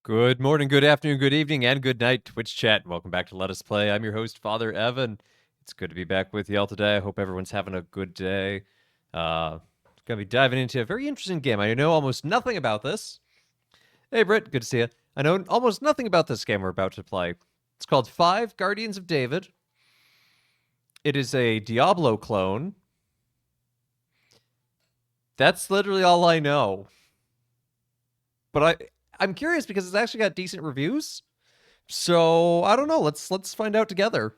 Good morning, good afternoon, good evening, and good night, Twitch chat. Welcome back to Let Us Play. I'm your host, Father Evan. It's good to be back with y'all today. I hope everyone's having a good day. Gonna be diving into a very interesting game. I know almost nothing about this. Hey, Britt, good to see you. I know almost nothing about this game we're about to play. It's called 5 Guardians of David. It is a Diablo clone. That's literally all I know. But I'm curious because it's actually got decent reviews. So I don't know. Let's find out together.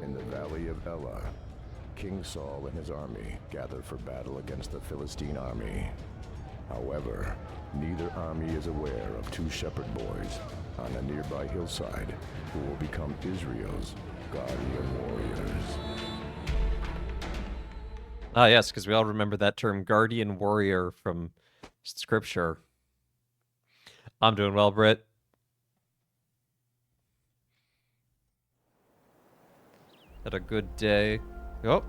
In the valley of Elah, King Saul and his army gather for battle against the Philistine army. However, neither army is aware of two shepherd boys on a nearby hillside who will become Israel's guardian warriors. Ah, yes, because we all remember that term, guardian warrior from scripture. I'm doing well, Britt. Had a good day. Oh,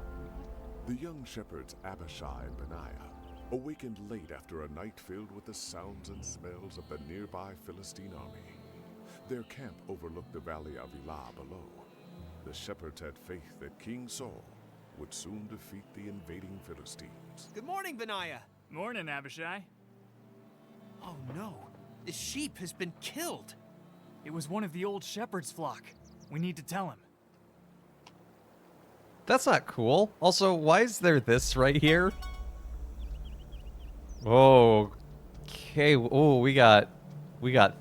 The young shepherds Abishai and Benaiah awakened late after a night filled with the sounds and smells of the nearby Philistine army. Their camp overlooked the valley of Elah below. The shepherds had faith that King Saul would soon defeat the invading Philistines. Good morning, Benaiah. Morning, Abishai. Oh no, the sheep has been killed. It was one of the old shepherd's flock. We need to tell him. that's not cool. Also, why is there this right here? Oh, okay. Oh, we got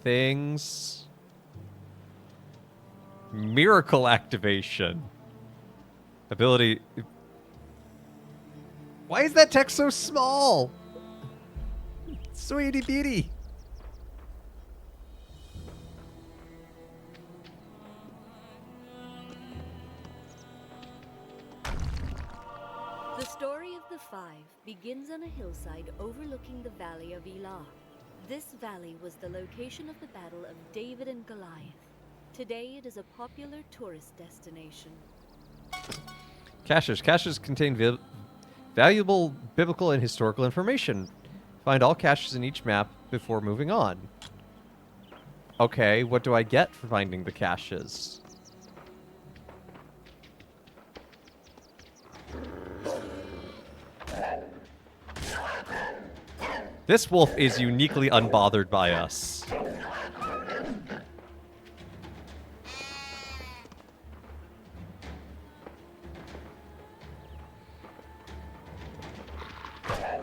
things. Miracle activation. Ability. Why is that text so small? Sweetie beatie. The story of the Five begins on a hillside overlooking the valley of Elah. This valley was the location of the battle of David and Goliath. Today it is a popular tourist destination. Caches. Caches contain valuable biblical and historical information. Find all caches in each map before moving on. Okay, what do I get for finding the caches? This wolf is uniquely unbothered by us.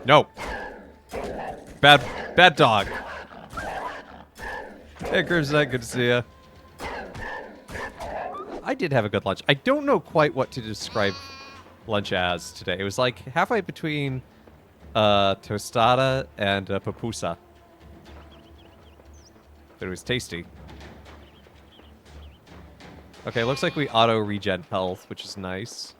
No. Bad dog. Hey, Grimsnite, good to see ya. I did have a good lunch. I don't know quite what to describe lunch as today. It was like halfway between tostada and pupusa. But it was tasty. Okay, looks like we auto-regen health, which is nice.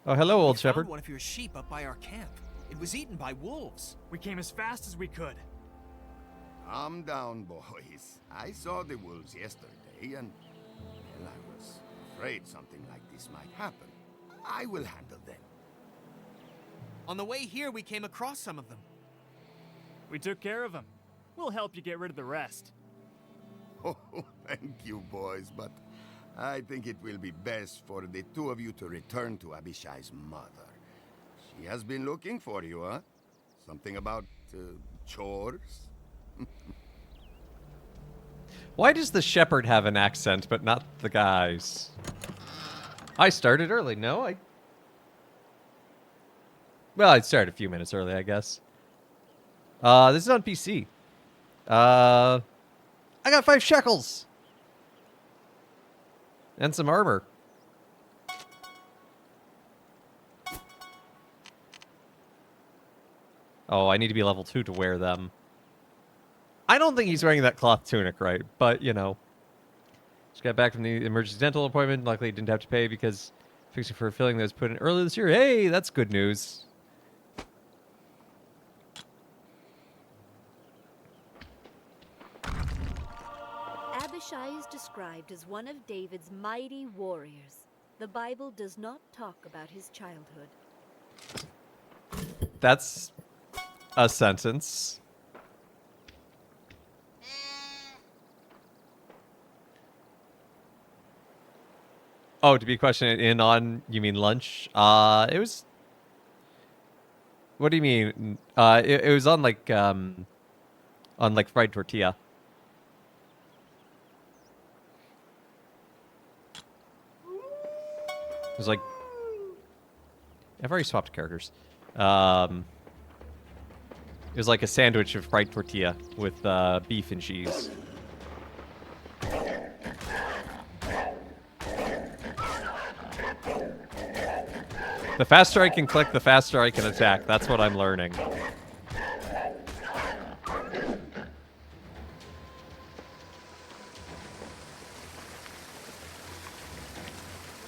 Oh, hello, old We shepherd. found one of your sheep up by our camp. It was eaten by wolves. We came as fast as we could. Calm down, boys. I saw the wolves yesterday, and well, I was afraid something like this might happen. I will handle them. On the way here, we came across some of them. We took care of him. We'll help you get rid of the rest. Oh, thank you, boys, but I think it will be best for the two of you to return to Abishai's mother. She has been looking for you, huh? Something about chores? Why does the shepherd have an accent, but not the guys? I started early. No, Well, I started a few minutes early, I guess. This is on PC. I got 5 shekels! And some armor. Oh, I need to be level 2 to wear them. I don't think he's wearing that cloth tunic right, but, you know. Just got back from the emergency dental appointment. Luckily, didn't have to pay because fixing for a filling that was put in earlier this year. Hey, that's good news. Abishai is described as one of David's mighty warriors. The Bible does not talk about his childhood. That's a sentence. Oh, to be questioned in on, you mean lunch? It was. What do you mean? It was on like fried tortilla. It was like. I've already swapped characters. It was like a sandwich of fried tortilla with beef and cheese. The faster I can click, the faster I can attack. That's what I'm learning.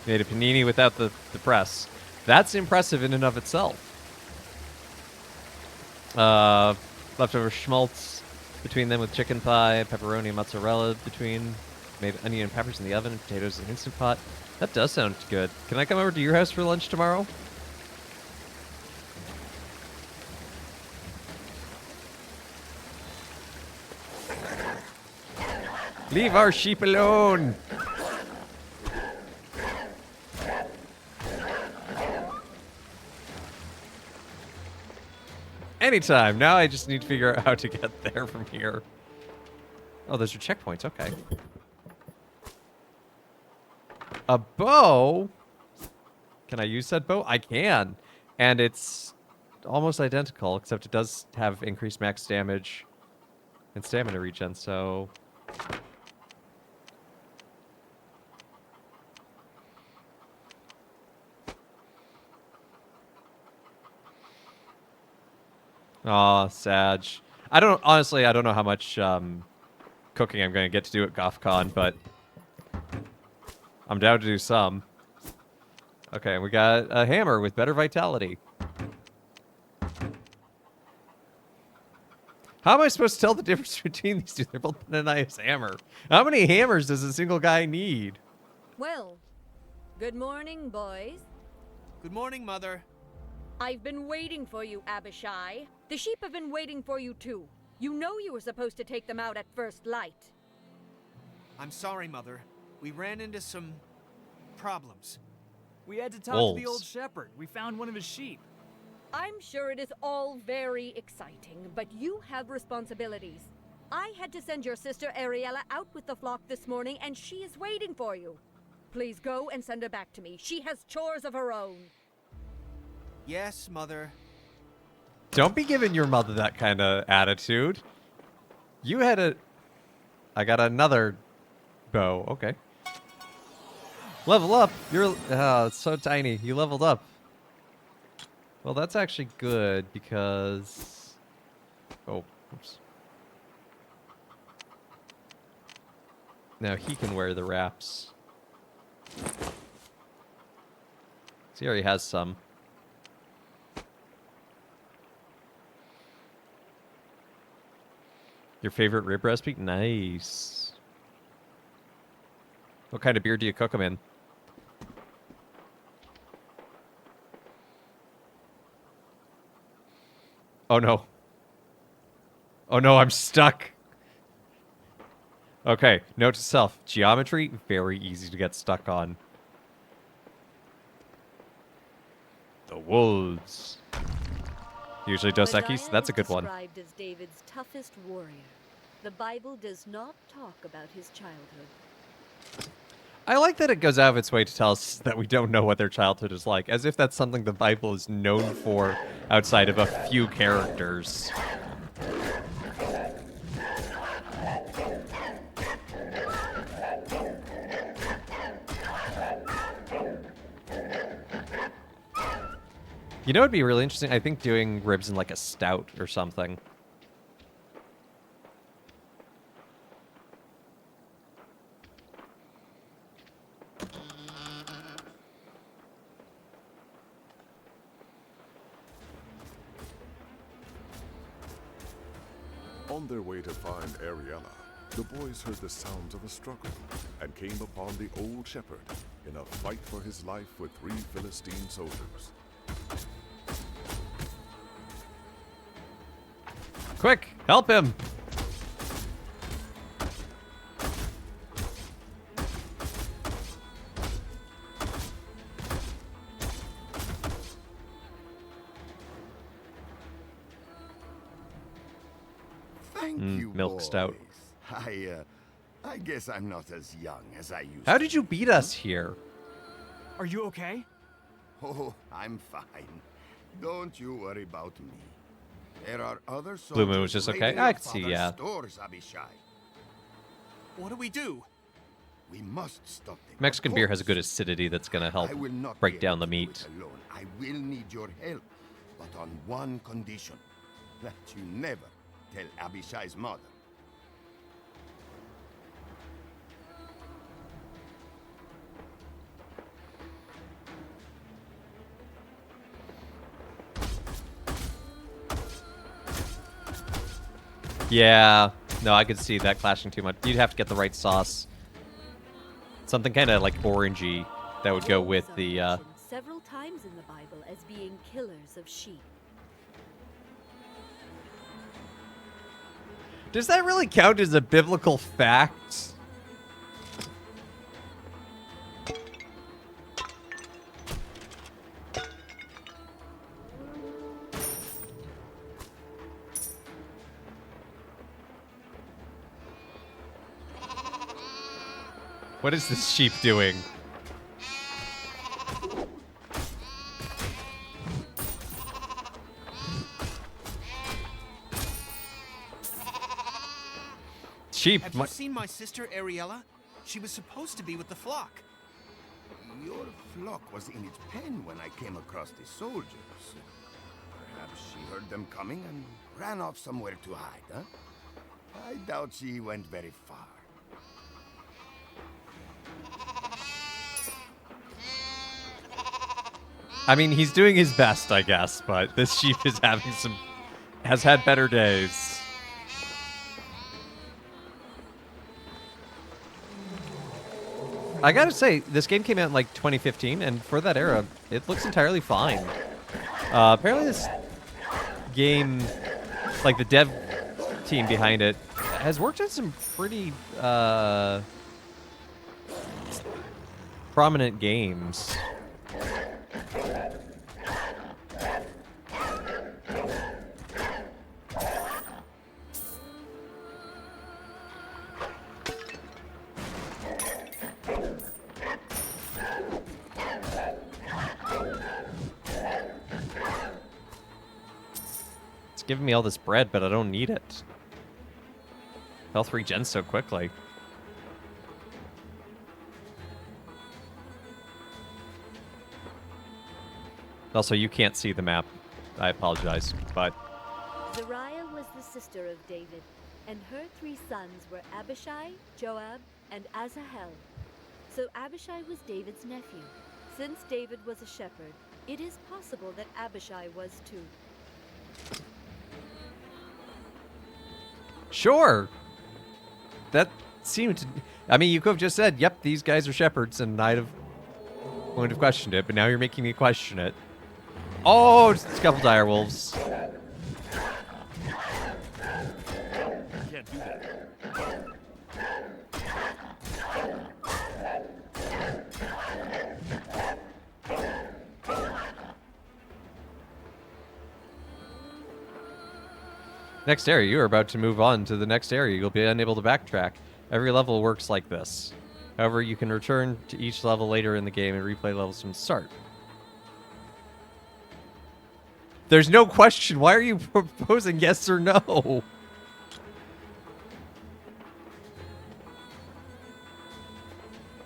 Made a panini without the press. That's impressive in and of itself. Leftover schmaltz between them with chicken pie, pepperoni and mozzarella between. Made onion and peppers in the oven, potatoes in an Instant Pot. That does sound good. Can I come over to your house for lunch tomorrow? Leave our sheep alone! Anytime. Now I just need to figure out how to get there from here. Oh, those are checkpoints. Okay. A bow? Can I use that bow? I can. And it's almost identical, except it does have increased max damage and stamina regen, so... Aw, Sag. Honestly, I don't know how much cooking I'm going to get to do at GothCon, but I'm down to do some. Okay, we got a hammer with better vitality. How am I supposed to tell the difference between these two? They're both a nice hammer. How many hammers does a single guy need? Well, good morning, boys. Good morning, Mother. I've been waiting for you, Abishai. The sheep have been waiting for you, too. You know you were supposed to take them out at first light. I'm sorry, Mother. We ran into some problems. We had to talk to the Wolves. old shepherd. We found one of his sheep. I'm sure it is all very exciting, but you have responsibilities. I had to send your sister Ariella out with the flock this morning, and she is waiting for you. Please go and send her back to me. She has chores of her own. Yes, Mother. Don't be giving your mother that kind of attitude. You had a... I got another bow. Okay. Level up. You're... Oh, it's so tiny. You leveled up. Well, that's actually good because... Oh, oops. Now he can wear the wraps. So he already has some. Your favorite rib recipe? Nice. What kind of beer do you cook them in? Oh no. Oh no, I'm stuck. Okay, note to self. Geometry, very easy to get stuck on. The wolves. Usually Dos Equis, Messiah that's a is good one. described as David's toughest warrior. The Bible does not talk about his childhood. I like that it goes out of its way to tell us that we don't know what their childhood is like, as if that's something the Bible is known for outside of a few characters. You know, it'd be really interesting. I think doing ribs in like a stout or something. On their way to find Ariella, the boys heard the sounds of a struggle and came upon the old shepherd in a fight for his life with 3 Philistine soldiers. Quick, help him! Thank you, milk boys. stout. I guess I'm not as young as I used How to did you beat us here? Are you okay? Oh, I'm fine. Don't you worry about me. There are other soldiers Blue Moon was just okay? raiding I your could see, father's yeah. stores, Abishai. What do we do? We must stop them. Mexican Of beer has a good course. acidity that's gonna help I will not break be down able the to do meat. it alone. I will need your help, but on one condition: that you never tell Abishai's mother. Yeah, no, I could see that clashing too much. You'd have to get the right sauce. Something kind of like orangey that would go with Wolves are the, mentioned several times in the Bible as being killers of sheep. Does that really count as a biblical fact? What is this sheep doing? Sheep. Have you seen my sister Ariella? She was supposed to be with the flock. Your flock was in its pen when I came across the soldiers. Perhaps she heard them coming and ran off somewhere to hide, huh? I doubt she went very far. I mean, he's doing his best, I guess, but this sheep is has had better days. I gotta say, this game came out in like 2015, and for that era, it looks entirely fine. Apparently this game, like the dev team behind it, has worked on some pretty prominent games. It's giving me all this bread, but I don't need it. Health regens so quickly. Also, you can't see the map. I apologize, but Zariah was the sister of David, and her 3 sons were Abishai, Joab, and Asahel. So Abishai was David's nephew. Since David was a shepherd, it is possible that Abishai was too. sure. That seemed to... I mean, you could have just said, yep, these guys are shepherds, and wouldn't have questioned it, but now you're making me question it. Oh, just a couple dire wolves. You can't do that. Next area, you are about to move on to the next area. You'll be unable to backtrack. Every level works like this. However, you can return to each level later in the game and replay levels from the start. There's no question. Why are you proposing yes or no?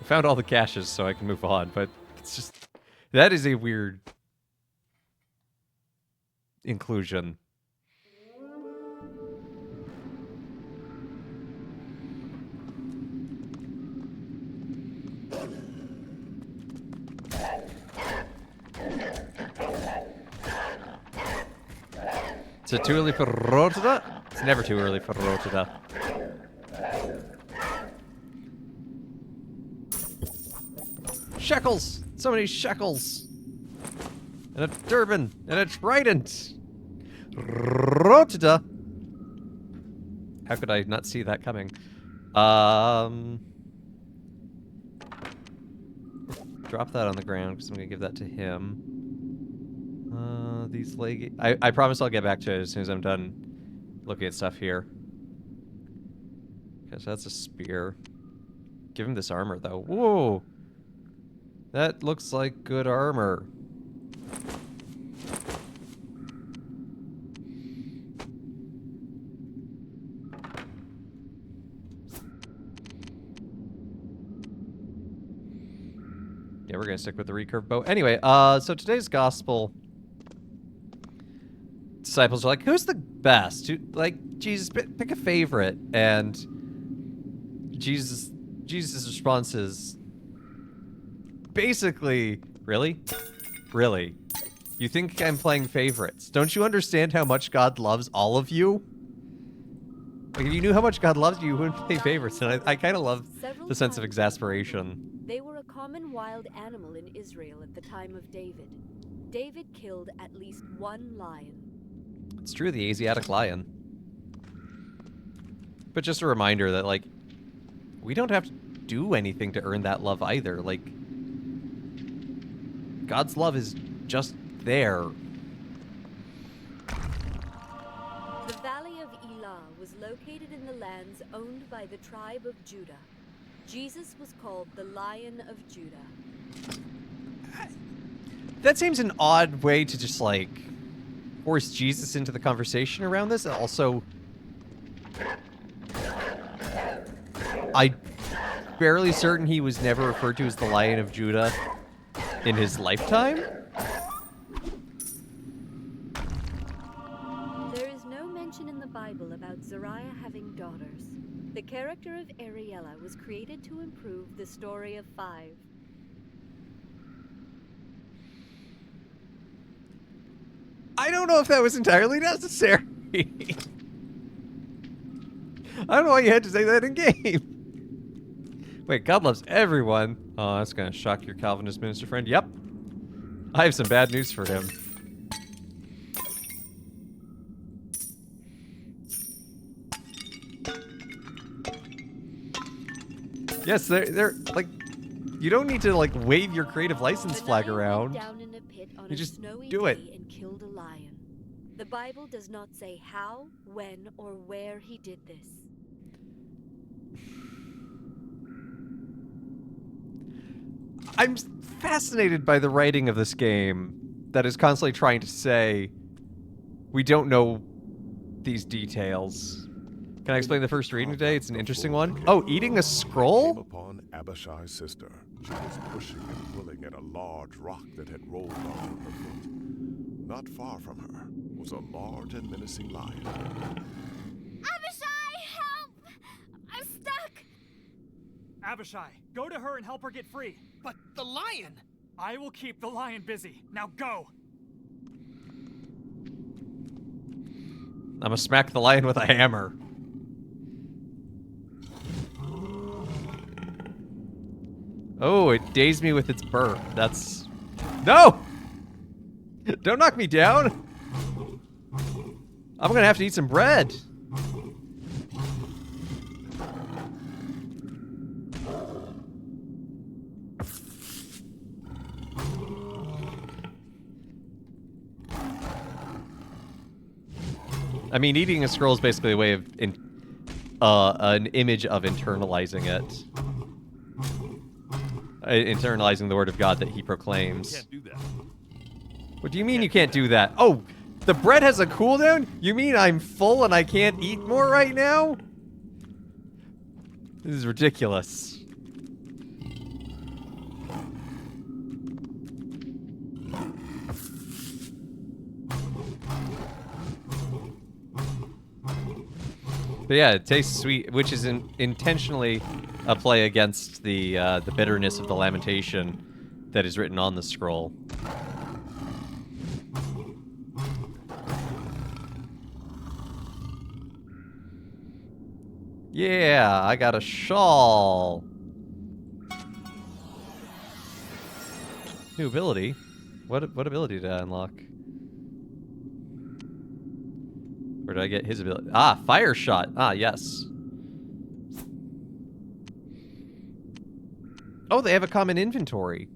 I found all the caches so I can move on, but it's just... That is a weird inclusion. Is it too early for Rotada? It's never too early for Rotada. Shekels! So many shekels! And a turban! And a trident! Rotida! How could I not see that coming? Drop that on the ground, because I'm going to give that to him. These leg... I promise I'll get back to it as soon as I'm done looking at stuff here. Okay, so that's a spear. Give him this armor, though. Whoa! That looks like good armor. Yeah, we're gonna stick with the recurve bow. Anyway, so today's gospel... Disciples are like, who's the best? Like, Jesus, pick a favorite. And Jesus' response is basically, really? Really? You think I'm playing favorites? Don't you understand how much God loves all of you? Like, if you knew how much God loves you, you wouldn't play favorites. And I kind of love the sense of exasperation. They were a common wild animal in Israel at the time of David. David killed at least one lion. It's true, the Asiatic lion. But just a reminder that, like, we don't have to do anything to earn that love either. Like, God's love is just there. The Valley of Elah was located in the lands owned by the tribe of Judah. Jesus was called the Lion of Judah. That seems an odd way to just, like, force Jesus into the conversation around this. Also, I'm fairly certain he was never referred to as the Lion of Judah in his lifetime. There is no mention in the Bible about Zariah having daughters. The character of Ariella was created to improve the story of 5. I don't know if that was entirely necessary. I don't know why you had to say that in game. Wait, God loves everyone. Oh, that's gonna shock your Calvinist minister friend. Yep. I have some bad news for him. Yes, they're like, you don't need to like wave your creative license flag around. Down in a pit on You a just snowy do it. day and killed a lion. The Bible does not say how, when, or where he did this. I'm fascinated by the writing of this game that is constantly trying to say, we don't know these details. Can I explain the first reading today? It's an interesting one. Oh, eating a Came scroll? upon Abishai's sister. She was pushing and pulling at a large rock that had rolled under her foot. Not far from her was a large and menacing lion. Abishai, help! I'm stuck! Abishai, go to her and help her get free. But the lion! I will keep the lion busy. Now go! I'm gonna smack the lion with a hammer. Oh, it dazed me with its burp. That's... No! Don't knock me down! I'm gonna have to eat some bread. I mean, eating a scroll is basically a way of an image of internalizing it. Internalizing the word of God that he proclaims. Can't do that. What do you mean you can't do that? Oh, the bread has a cooldown? You mean I'm full and I can't eat more right now? This is ridiculous. But yeah, it tastes sweet, which is intentionally a play against the bitterness of the lamentation that is written on the scroll. Yeah, I got a shawl. New ability? What ability did I unlock? Where did I get his ability? Ah, fire shot. Ah, yes. Oh, they have a common inventory.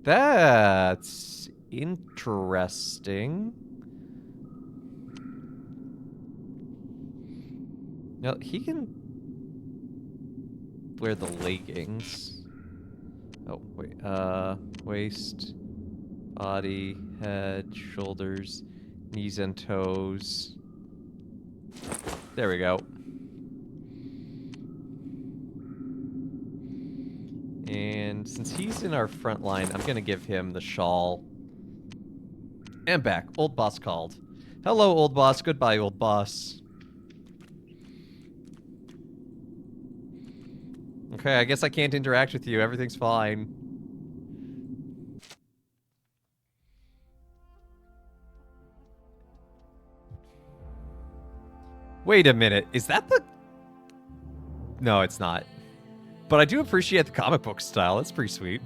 That's interesting. Now, he can wear the leggings. Oh, wait. Waist, body, head, shoulders, knees and toes. There we go. And since he's in our front line, I'm going to give him the shawl. And back. Old boss called. Hello, old boss. Goodbye, old boss. Okay, I guess I can't interact with you. Everything's fine. Wait a minute. Is that the... No, it's not. But I do appreciate the comic book style. That's pretty sweet.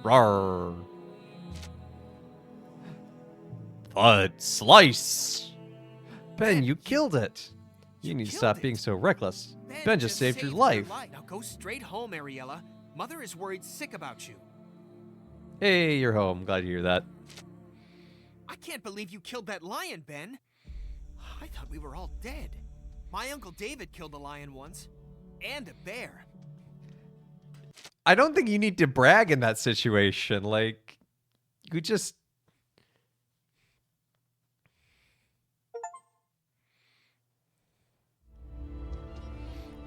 Rawr. Bud slice. Ben, you killed it. You need to stop being so reckless. Ben just saved your life. Now go straight home, Ariella. Mother is worried sick about you. Hey, you're home. Glad to hear that. I can't believe you killed that lion, Ben. I thought we were all dead. My Uncle David killed a lion once. And a bear. I don't think you need to brag in that situation. Like, you just...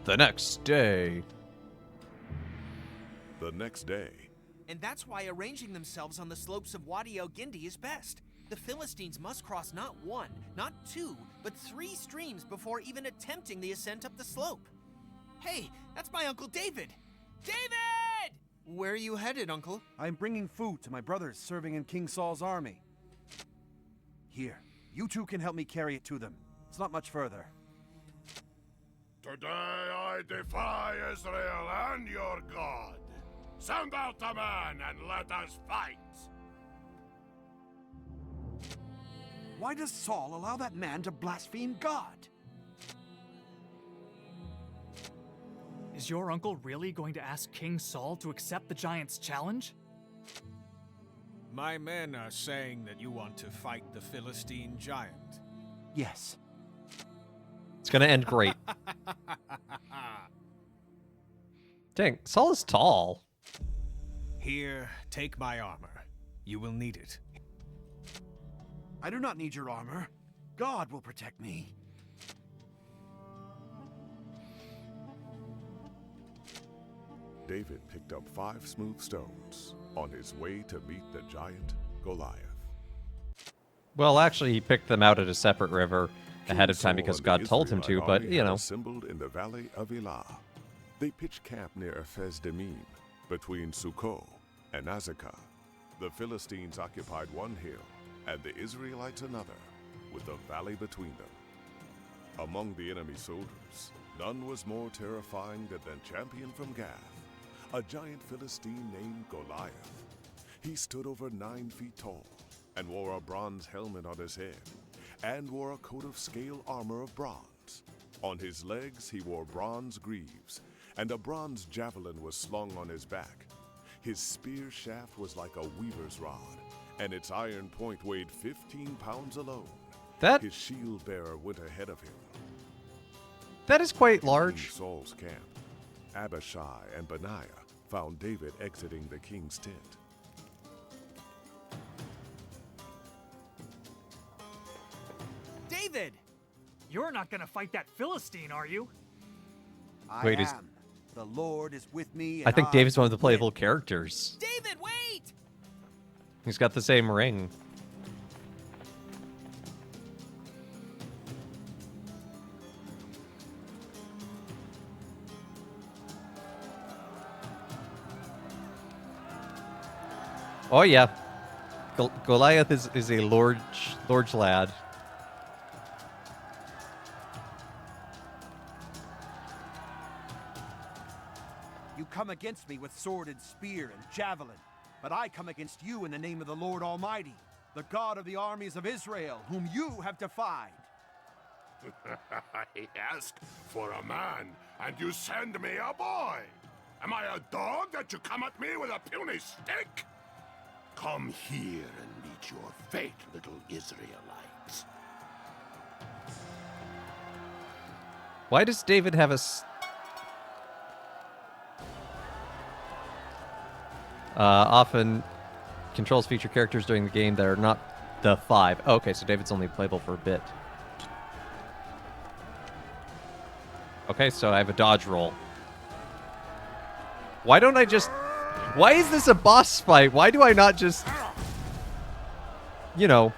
The next day. The next day, And that's why arranging themselves on the slopes of Wadi El Gindi is best. The Philistines must cross not one, not two, but 3 streams before even attempting the ascent up the slope. Hey, that's my Uncle David! David! Where are you headed, Uncle? I'm bringing food to my brothers serving in King Saul's army. Here, you two can help me carry it to them. It's not much further. Today I defy Israel and your God. Send out a man and let us fight. Why does Saul allow that man to blaspheme God? Is your uncle really going to ask King Saul to accept the giant's challenge? My men are saying that you want to fight the Philistine giant. Yes. It's gonna end great. Dang, Saul is tall. Here, take my armor. You will need it. I do not need your armor. God will protect me. David picked up 5 smooth stones on his way to meet the giant Goliath. Well, actually, he picked them out at a separate river ahead of time King because Saul God and the told him to, Israelite but, army you had know. assembled in the valley of Elah. They pitched camp near Ephes Demim, between Sukkot and Azekah. The Philistines occupied one hill, and the Israelites another, with the valley between them. Among the enemy soldiers, none was more terrifying than the champion from Gath, a giant Philistine named Goliath. He stood over 9 feet tall, and wore a bronze helmet on his head, and wore a coat of scale armor of bronze. On his legs he wore bronze greaves, and a bronze javelin was slung on his back. His spear shaft was like a weaver's rod, and its iron point weighed 15 pounds alone. His shield bearer went ahead of him. That is quite In large. King Saul's camp, Abishai and Benaiah found David exiting the king's tent. David! You're not gonna fight that Philistine, are you? Wait, I is- am. The Lord is with me. I and think David's one of the will playable win. characters. David, wait! He's got the same ring. Oh yeah, Goliath is a large lad. You come against me with sword and spear and javelin, but I come against you in the name of the Lord Almighty, the God of the armies of Israel, whom you have defied. I asked for a man, and you send me a boy. Am I a dog that you come at me with a puny stick? Come here and meet your fate, little Israelites. Why does David have a often controls feature characters during the game that are not the 5. Oh, okay, so David's only playable for a bit. Okay, so I have a dodge roll. Why don't I just... Why is this a boss fight? Why do I not just... You know,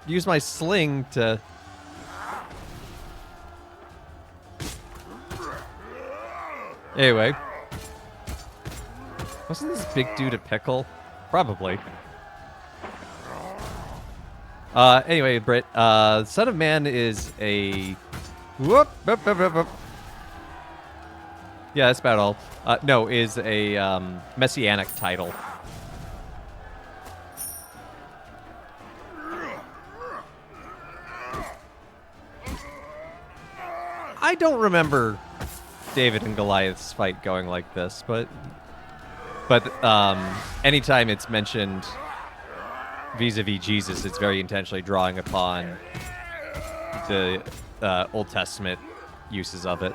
use my sling to... Anyway. Wasn't this big dude a pickle? Probably. Anyway, Britt, Son of Man is a... Whoop, whoop, whoop, whoop, whoop. Yeah, that's about all. No, is a messianic title. I don't remember David and Goliath's fight going like this, but anytime it's mentioned vis-a-vis Jesus, it's very intentionally drawing upon the Old Testament uses of it,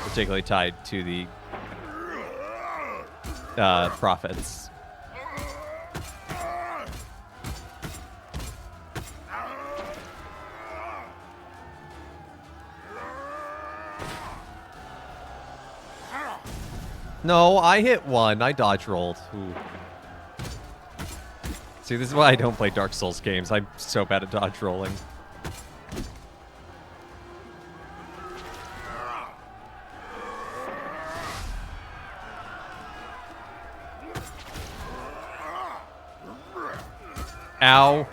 particularly tied to the prophets. No, I hit one. I dodge rolled. Ooh. See, this is why I don't play Dark Souls games. I'm so bad at dodge rolling. Ow.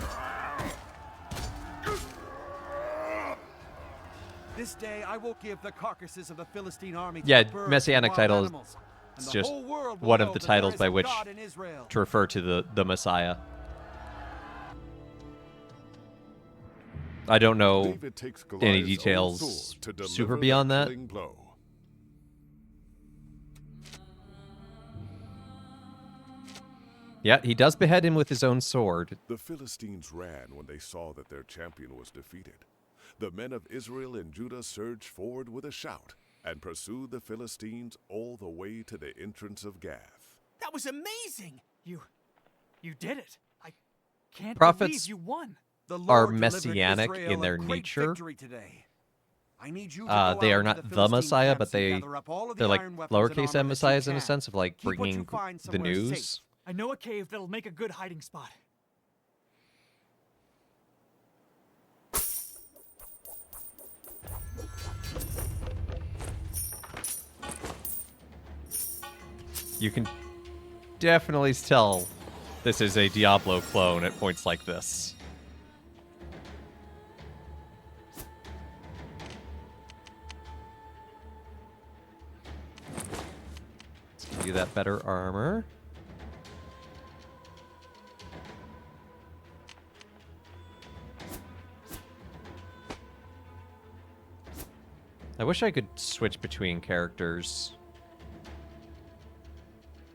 This day I will give the carcasses of the Philistine army to Yeah, the birds messianic and wild title animals, and is the just whole world will one of know the that there titles is by a which God in Israel. to refer to the Messiah. I don't know David takes any Goliath's own details sword to deliver super the beyond that. killing blow. Yeah, he does behead him with his own sword. The Philistines ran when they saw that their champion was defeated. The men of Israel and Judah surged forward with a shout and pursued the Philistines all the way to the entrance of Gath. That was amazing! You did it. I can't Prophets believe you won. The Lord are delivered messianic Israel in their a great nature. victory today. I need you to go They out are to not the the Philistine Messiah, camps but and gather up all of they're the like iron weapons and lowercase armor m that messiahs you in a can. sense of like Keep what you bringing find the somewhere safe. news. I know a cave that'll make a good hiding spot. You can definitely tell this is a Diablo clone at points like this. Let's give you that better armor. I wish I could switch between characters.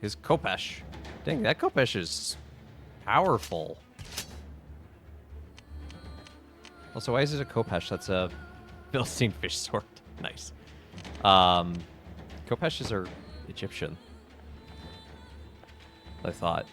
His Kopesh. Dang, that Kopesh is powerful. Also, why is it a Kopesh? That's a Philistine fish sword. Nice. Kopeshes are Egyptian. I thought.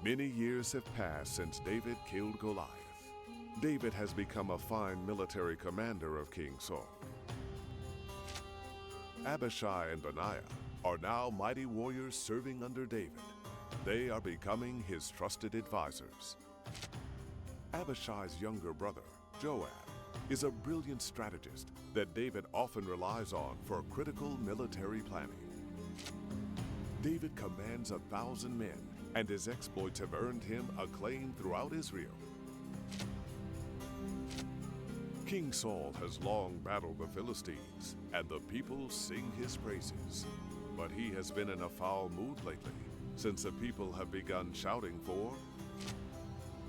Many years have passed since David killed Goliath. David has become a fine military commander of King Saul. Abishai and Benaiah are now mighty warriors serving under David. They are becoming his trusted advisors. Abishai's younger brother, Joab, is a brilliant strategist that David often relies on for critical military planning. David commands 1,000 men, and his exploits have earned him acclaim throughout Israel. King Saul has long battled the Philistines, and the people sing his praises. But he has been in a foul mood lately, since the people have begun shouting for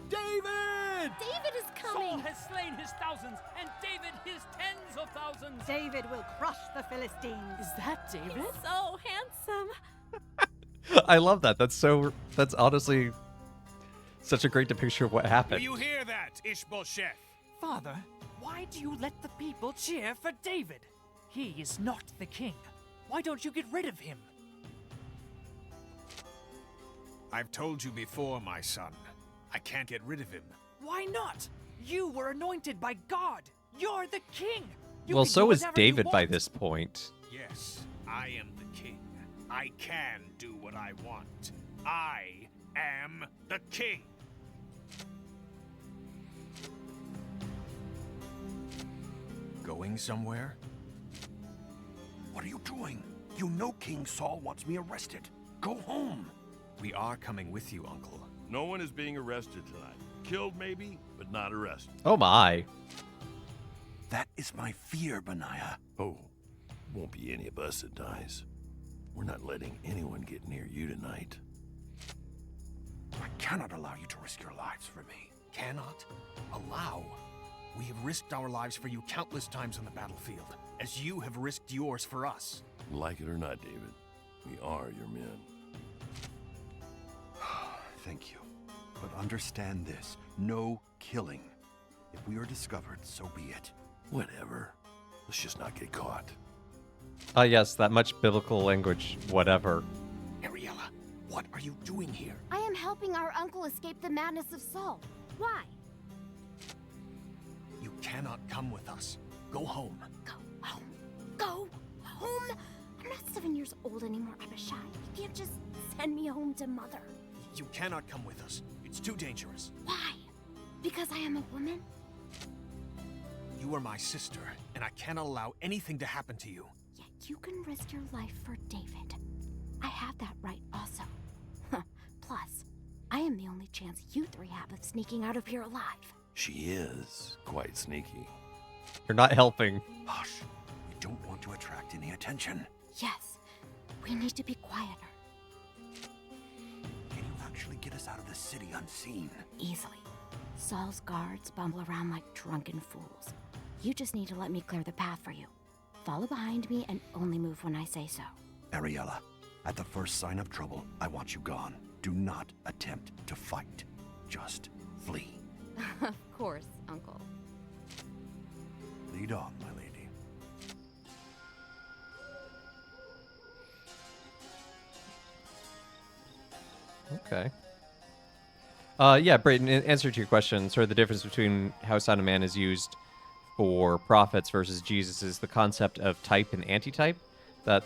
David! David is coming! Saul has slain his thousands, and David his tens of thousands! David will crush the Philistines. Is that David? He's so handsome. I love that. That's honestly such a great depiction of what Do happened. you hear that, Ishbosheth? Father, why do you let the people cheer for David? He is not the king. Why don't you get rid of him? I've told you before, my son. I can't get rid of him. Why not? You were anointed by God. You're the king. You Well, can so do is whatever you David by want. this point. Yes, I am the king. I can do what I want. I am the king. Going somewhere? What are you doing? You know King Saul wants me arrested. Go home. We are coming with you, Uncle. No one is being arrested tonight. Killed maybe, but not arrested. Oh my. That is my fear, Benaiah. Oh, won't be any of us that dies. We're not letting anyone get near you tonight. I cannot allow you to risk your lives for me. Cannot allow. We have risked our lives for you countless times on the battlefield, as you have risked yours for us. Like it or not, David, we are your men. Thank you. But understand this. No killing. If we are discovered, so be it. Whatever. Let's just not get caught. Yes, that much biblical language, whatever. Ariella, what are you doing here? I am helping our uncle escape the madness of Saul. Why? You cannot come with us. Go home. Go home. Go home? I'm not 7 years old anymore, Abishai. You can't just send me home to Mother. You cannot come with us. It's too dangerous. Why? Because I am a woman? You are my sister, and I cannot allow anything to happen to you. Yet you can risk your life for David. I have that right also. Plus, I am the only chance you three have of sneaking out of here alive. She is quite sneaky. You're not helping. Hush. We don't want to attract any attention. Yes, we need to be quieter. Can you actually get us out of the city unseen? Easily. Saul's guards bumble around like drunken fools. You just need to let me clear the path for you. Follow behind me and only move when I say so. Ariella, at the first sign of trouble, I want you gone. Do not attempt to fight. Just flee. Of course, Uncle. Lead on, my lady. Okay. Yeah, Brayden, in answer to your question, sort of the difference between how Son of Man is used for prophets versus Jesus is the concept of type and antitype. That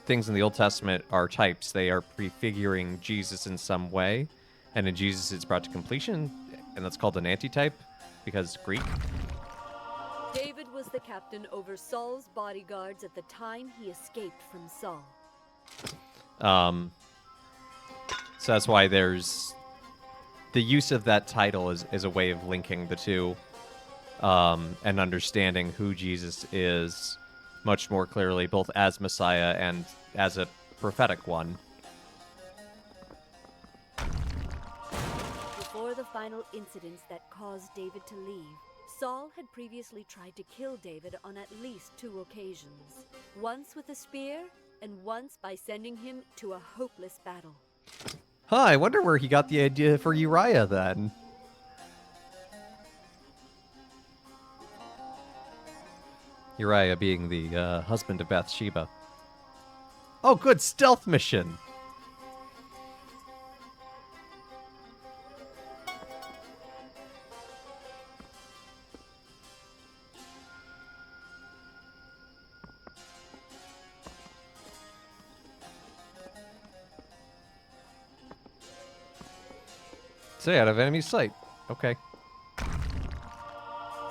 things in the Old Testament are types. They are prefiguring Jesus in some way. And in Jesus, it's brought to completion, and that's called an antitype because Greek. David was the captain over Saul's bodyguards at the time he escaped from Saul. So that's why there's the use of that title is a way of linking the two and understanding who Jesus is much more clearly, both as Messiah and as a prophetic one. Before the final incidents that caused David to leave, Saul had previously tried to kill David on at least 2 occasions. Once with a spear, and once by sending him to a hopeless battle. Huh, I wonder where he got the idea for Uriah then. Uriah being the husband of Bathsheba. Oh, good stealth mission. Stay out of enemy sight. Okay.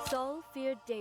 Saul feared David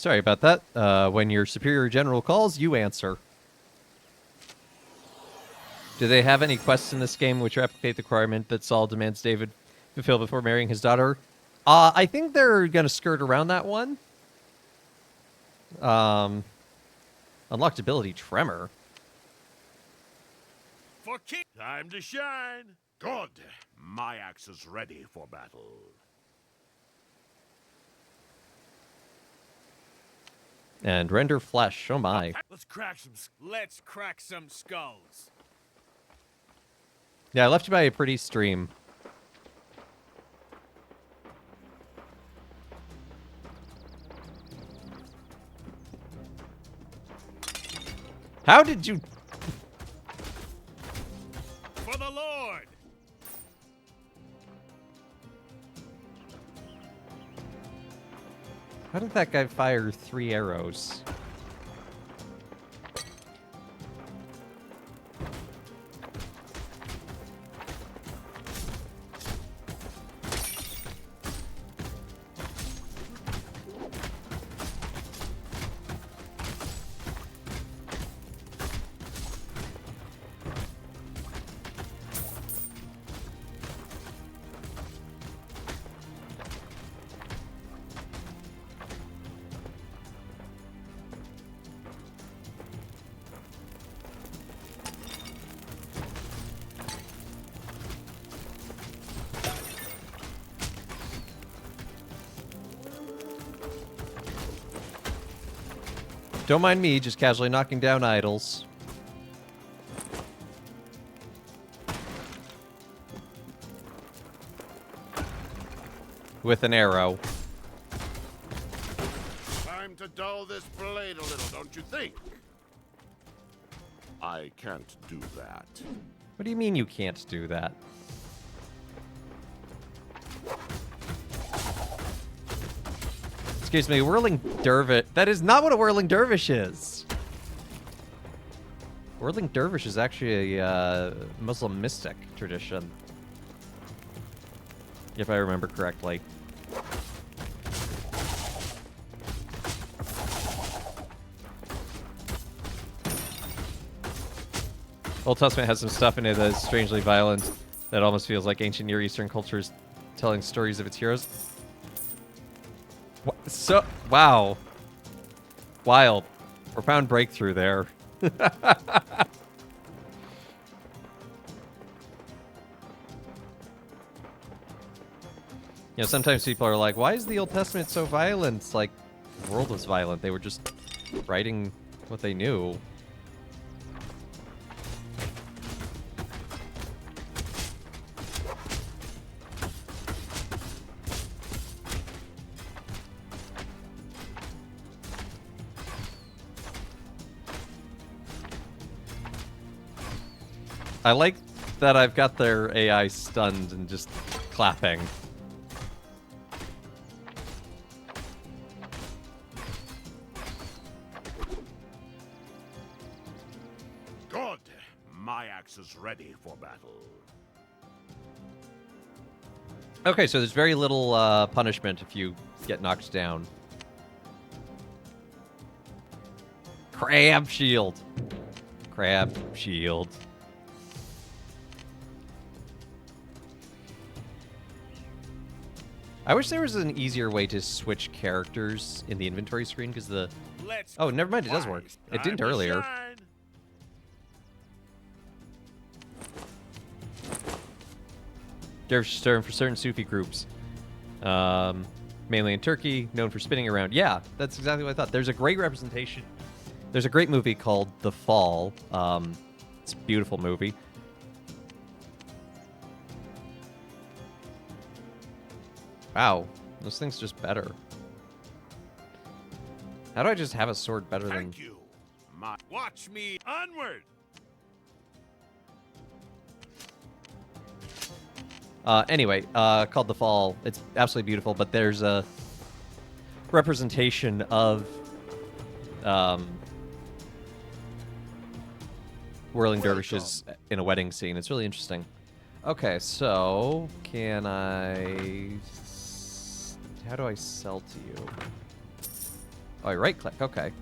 Sorry about that. When your superior general calls, you answer. Do they have any quests in this game which replicate the requirement that Saul demands David fulfill before marrying his daughter? I think they're going to skirt around that one. Unlocked ability, Tremor. For king. Time to shine. Good. My axe is ready for battle. And render flesh. Oh my. Let's crack some skulls. Yeah, I left you by a pretty stream. How did you... For the Lord! How did that guy fire 3 arrows? Don't mind me, just casually knocking down idols. With an arrow. Time to dull this blade a little, don't you think? I can't do that. What do you mean you can't do that? Excuse me, Whirling Dervish. That is not what a Whirling Dervish is. Whirling Dervish is actually a Muslim mystic tradition. If I remember correctly. Old Testament has some stuff in it that is strangely violent that almost feels like ancient Near Eastern cultures telling stories of its heroes. So, wow. Wild. Profound breakthrough there. You know, sometimes people are like, why is the Old Testament so violent? It's like, the world was violent. They were just writing what they knew. I like that I've got their AI stunned and just clapping. Good. My axe is ready for battle. Okay, so there's very little punishment if you get knocked down. Crab shield. Crab shield. I wish there was an easier way to switch characters in the inventory screen because the... Oh, never mind, it does work. It didn't earlier. Dervish term for certain Sufi groups. Mainly in Turkey, known for spinning around. Yeah, that's exactly what I thought. There's a great representation. There's a great movie called The Fall. It's a beautiful movie. Wow, those things just better. How do I just have a sword better than... Thank you. Watch me onward. Anyway, called The Fall. It's absolutely beautiful, but there's a representation of whirling dervishes in a wedding scene. It's really interesting. Okay, so can I... How do I sell to you? Oh, right click. Okay.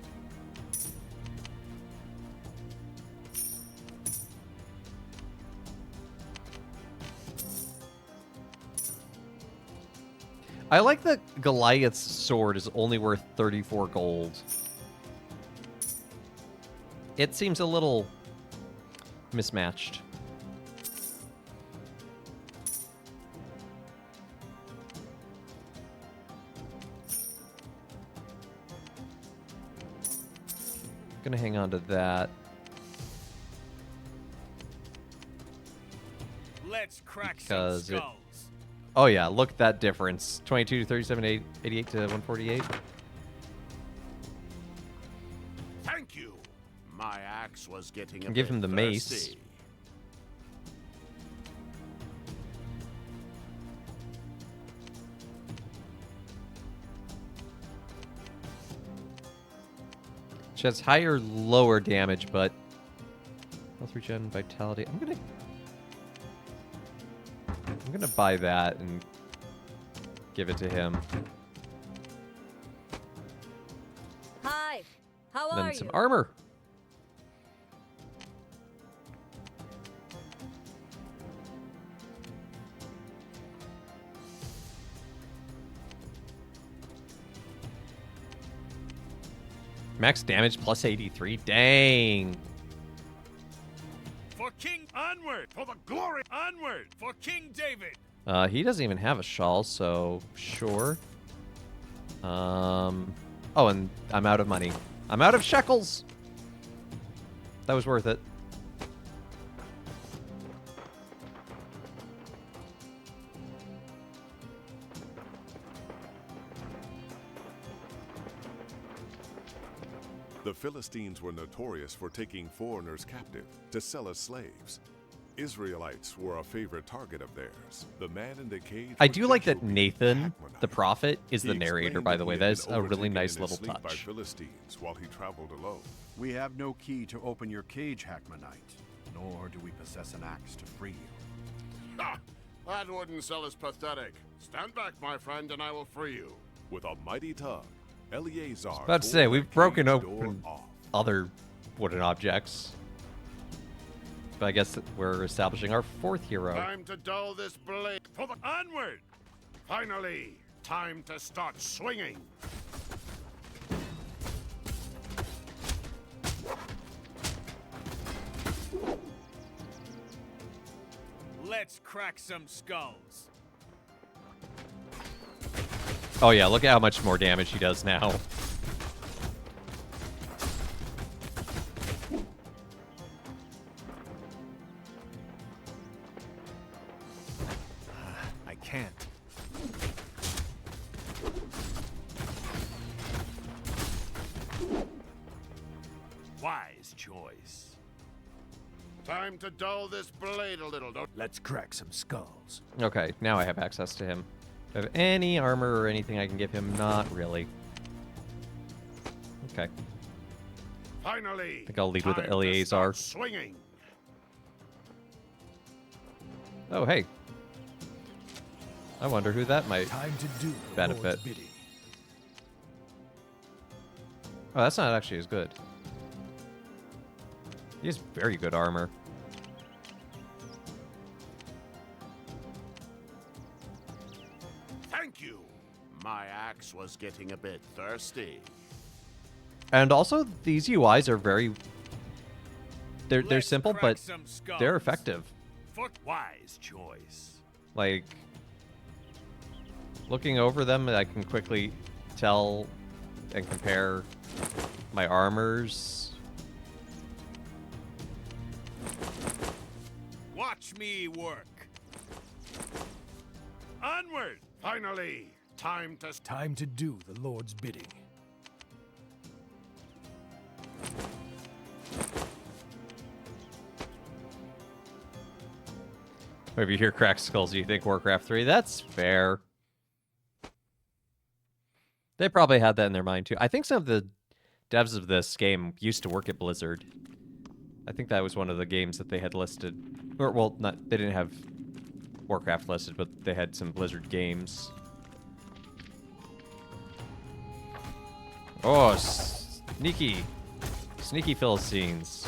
I like that Goliath's sword is only worth 34 gold. It seems a little mismatched. Gonna hang on to that. Let's crack Because some it... skulls. Oh yeah, look at that difference. 22 to 37, 88 to 148. Thank you. My axe was getting a Give bit him the mace. thirsty. She has higher, lower damage, but health regen, vitality. I'm gonna buy that and give it to him. Hi, how Then are some you? armor. Max damage plus 83. Dang. For King onward, for the glory onward, for King David. He doesn't even have a shawl, so sure. Oh, and I'm out of money. I'm out of shekels. That was worth it. The Philistines were notorious for taking foreigners captive to sell as slaves. Israelites were a favorite target of theirs. The man in the cage. I do like that Nathan, the prophet, is the narrator, by the way. That is a really nice little By touch. Philistines while he traveled alone. We have no key to open your cage, Hackmanite, nor do we possess an axe to free you. Ha! That wouldn't sell as pathetic. Stand back, my friend, and I will free you. With a mighty tug, Eleazar. About to say, we've broken open other wooden objects. But I guess we're establishing our fourth hero. Time to dull this blade. For the onward. Finally, time to start swinging. Let's crack some skulls. Oh yeah, look at how much more damage he does now. I can't. Wise choice. Time to dull this blade a little. Don't. Let's crack some skulls. Okay, now I have access to him. Do I have any armor or anything I can give him? Not really. Okay. Finally. I think I'll lead with time to Eleazar. start swinging. Oh, hey. I wonder who that might Time to do the benefit. Lord's bidding. Oh, that's not actually as good. He has very good armor. Thank you. My axe was getting a bit thirsty. And also, these UIs are very... They're Let's simple, crack but some skulls. they're effective. For wise choice. Like, looking over them, I can quickly tell and compare my armors. Watch me work. Onward. Finally, time to do the Lord's bidding. If you hear cracked skulls, you think Warcraft 3. That's fair. They probably had that in their mind, too. I think some of the devs of this game used to work at Blizzard. I think that was one of the games that they had listed. Or, well, not, they didn't have Warcraft listed, but they had some Blizzard games. Oh, sneaky. Sneaky Philistines.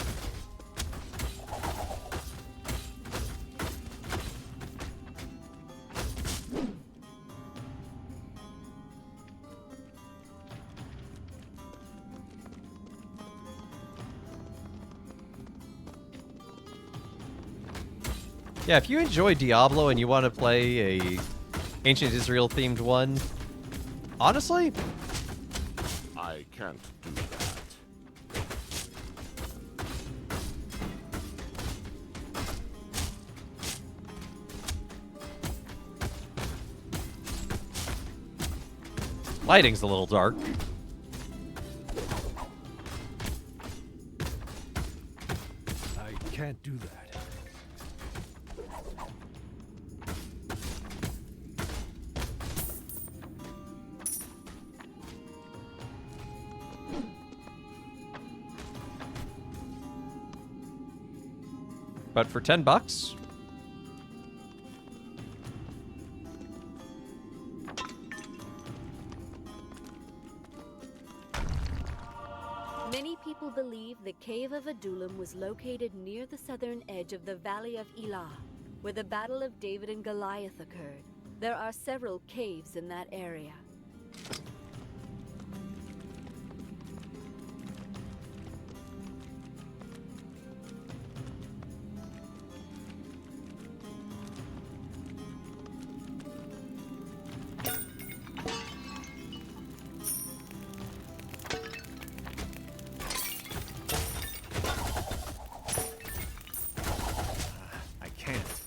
Yeah, if you enjoy Diablo and you want to play a Ancient Israel themed one, honestly, I can't do that. lighting's a little dark. I can't do that. But for $10, Many people believe the Cave of Adullam was located near the southern edge of the Valley of Elah, where the Battle of David and Goliath occurred. There are several caves in that area. I can't.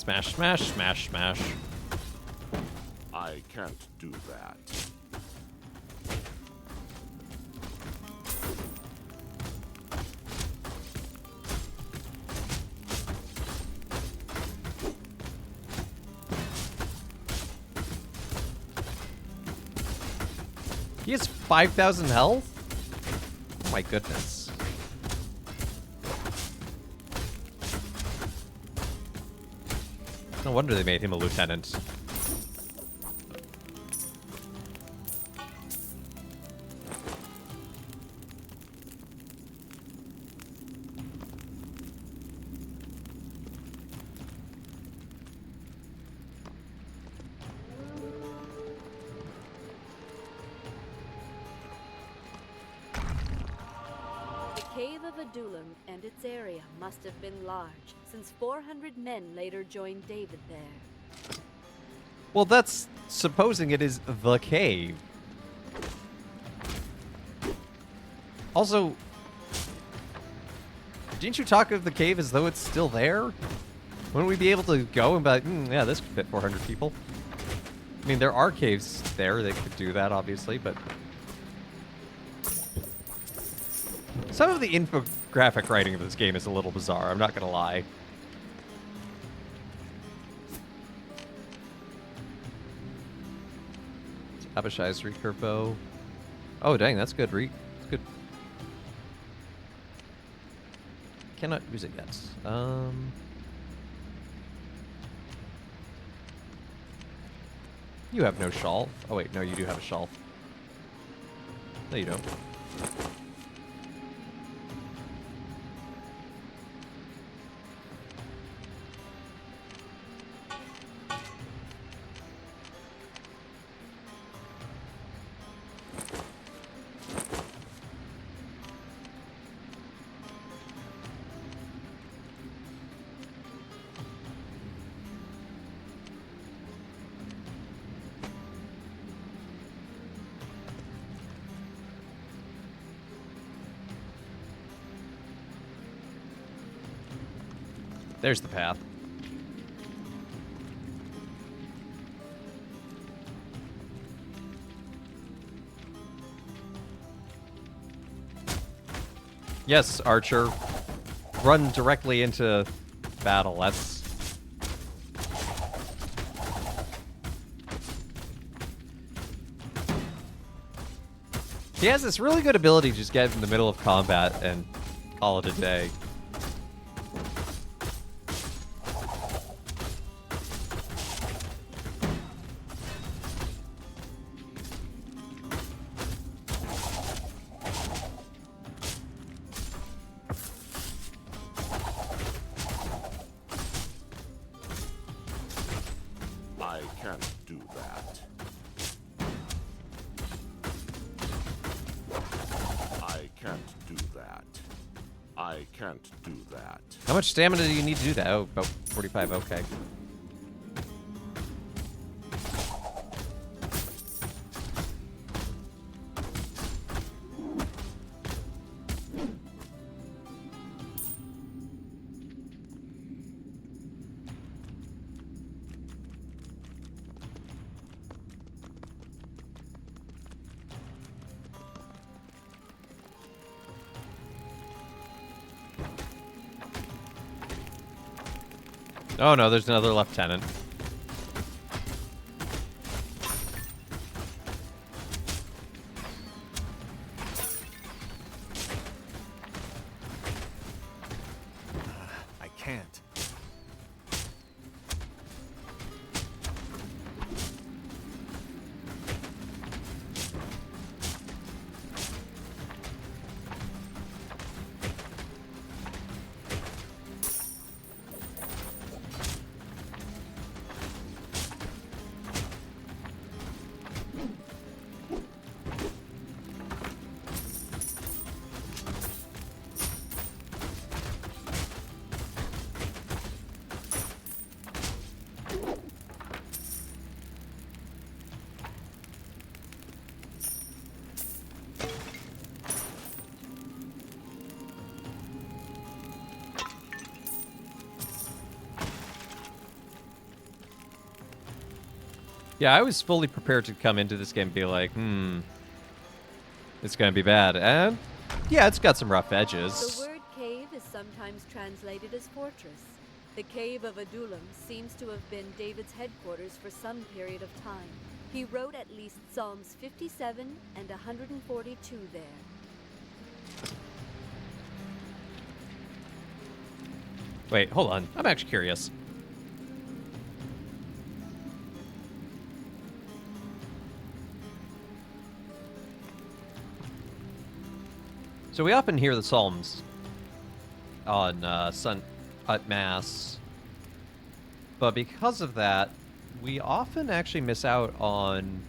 smash, smash, smash, smash. I can't do that. He has 5,000 health? Oh my goodness. No wonder they made him a lieutenant. The Cave of Adullam and its area must have been large, since 400 men later joined David there. Well, that's supposing it is the cave. Also, didn't you talk of the cave as though it's still there? Wouldn't we be able to go and be like, yeah, this could fit 400 people? I mean, there are caves there that could do that, obviously, but... some of the infographic writing of this game is a little bizarre, I'm not gonna lie. Abishai's recurve bow. Oh, dang, that's good, Reek. That's good. Cannot use it yet. You have no shawl. Oh, wait, no, you do have a shawl. No, you don't. There's the path. Yes, Archer. Run directly into battle. That's... He has this really good ability to just get in the middle of combat and call it a day. I can't do that. I can't do that. I can't do that. How much stamina do you need to do that? Oh, about 45, okay. Oh no, there's another lieutenant. I can't. Yeah, I was fully prepared to come into this game and be like, it's going to be bad. And yeah, it's got some rough edges. The word cave is sometimes translated as fortress. The cave of Adullam seems to have been David's headquarters for some period of time. He wrote at least Psalms 57 and 142 there. Wait, hold on. I'm actually curious. So we often hear the Psalms on at Mass, but because of that, we often actually miss out on.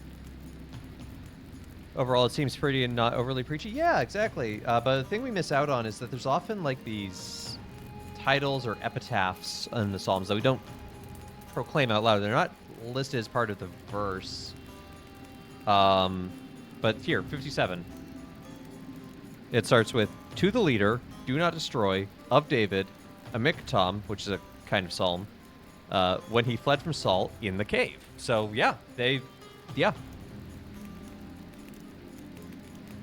Overall, it seems pretty and not overly preachy. Yeah, exactly. But the thing we miss out on is that there's often like these titles or epitaphs in the Psalms that we don't proclaim out loud. They're not listed as part of the verse. But here, 57. It starts with, to the leader, do not destroy, of David, a miktam, which is a kind of psalm, when he fled from Saul in the cave. So, yeah, they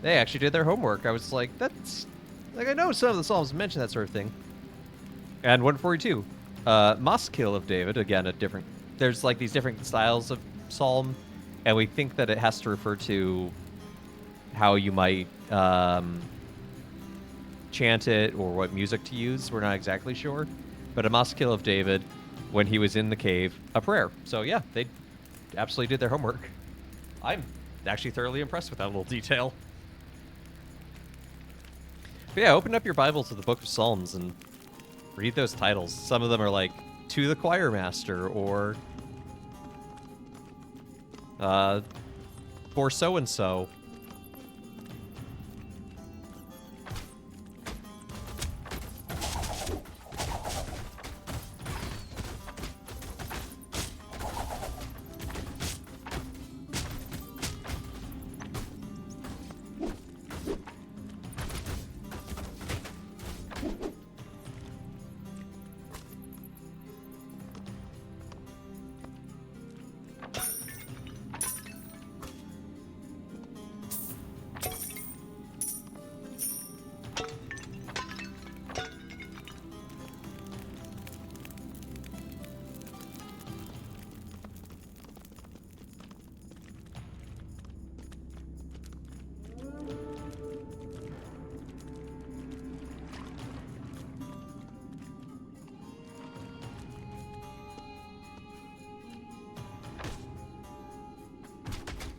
actually did their homework. I was like, that's, like, I know some of the psalms mention that sort of thing. And 142, Maskil of David, again, there's like these different styles of psalm, and we think that it has to refer to how you might chant it or what music to use. We're not exactly sure. But a Maskil of David, when he was in the cave, a prayer. So yeah, they absolutely did their homework. I'm actually thoroughly impressed with that little detail. But yeah, open up your Bible to the Book of Psalms and read those titles. Some of them are like, to the choir master, or for so-and-so.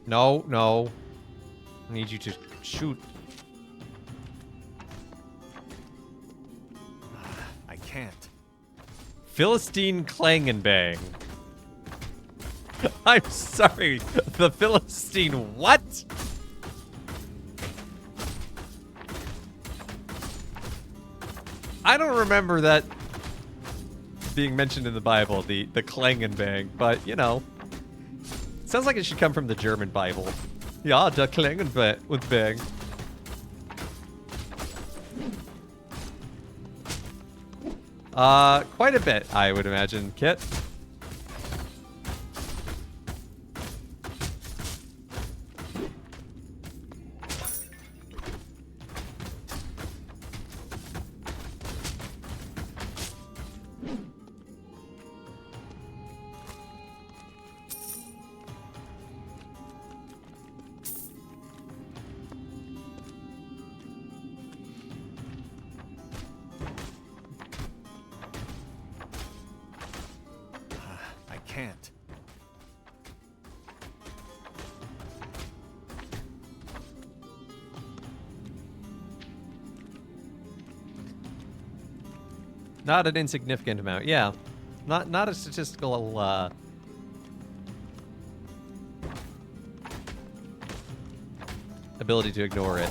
No, no. I need you to shoot. I can't. Philistine Clangenbang. I'm sorry. The Philistine what? I don't remember that being mentioned in the Bible, the Clangenbang, but, you know. Sounds like it should come from the German Bible. Ja, der Clangenbang. Quite a bit, I would imagine, Kit. I can't. Not an insignificant amount, yeah. Not a statistical, ability to ignore it.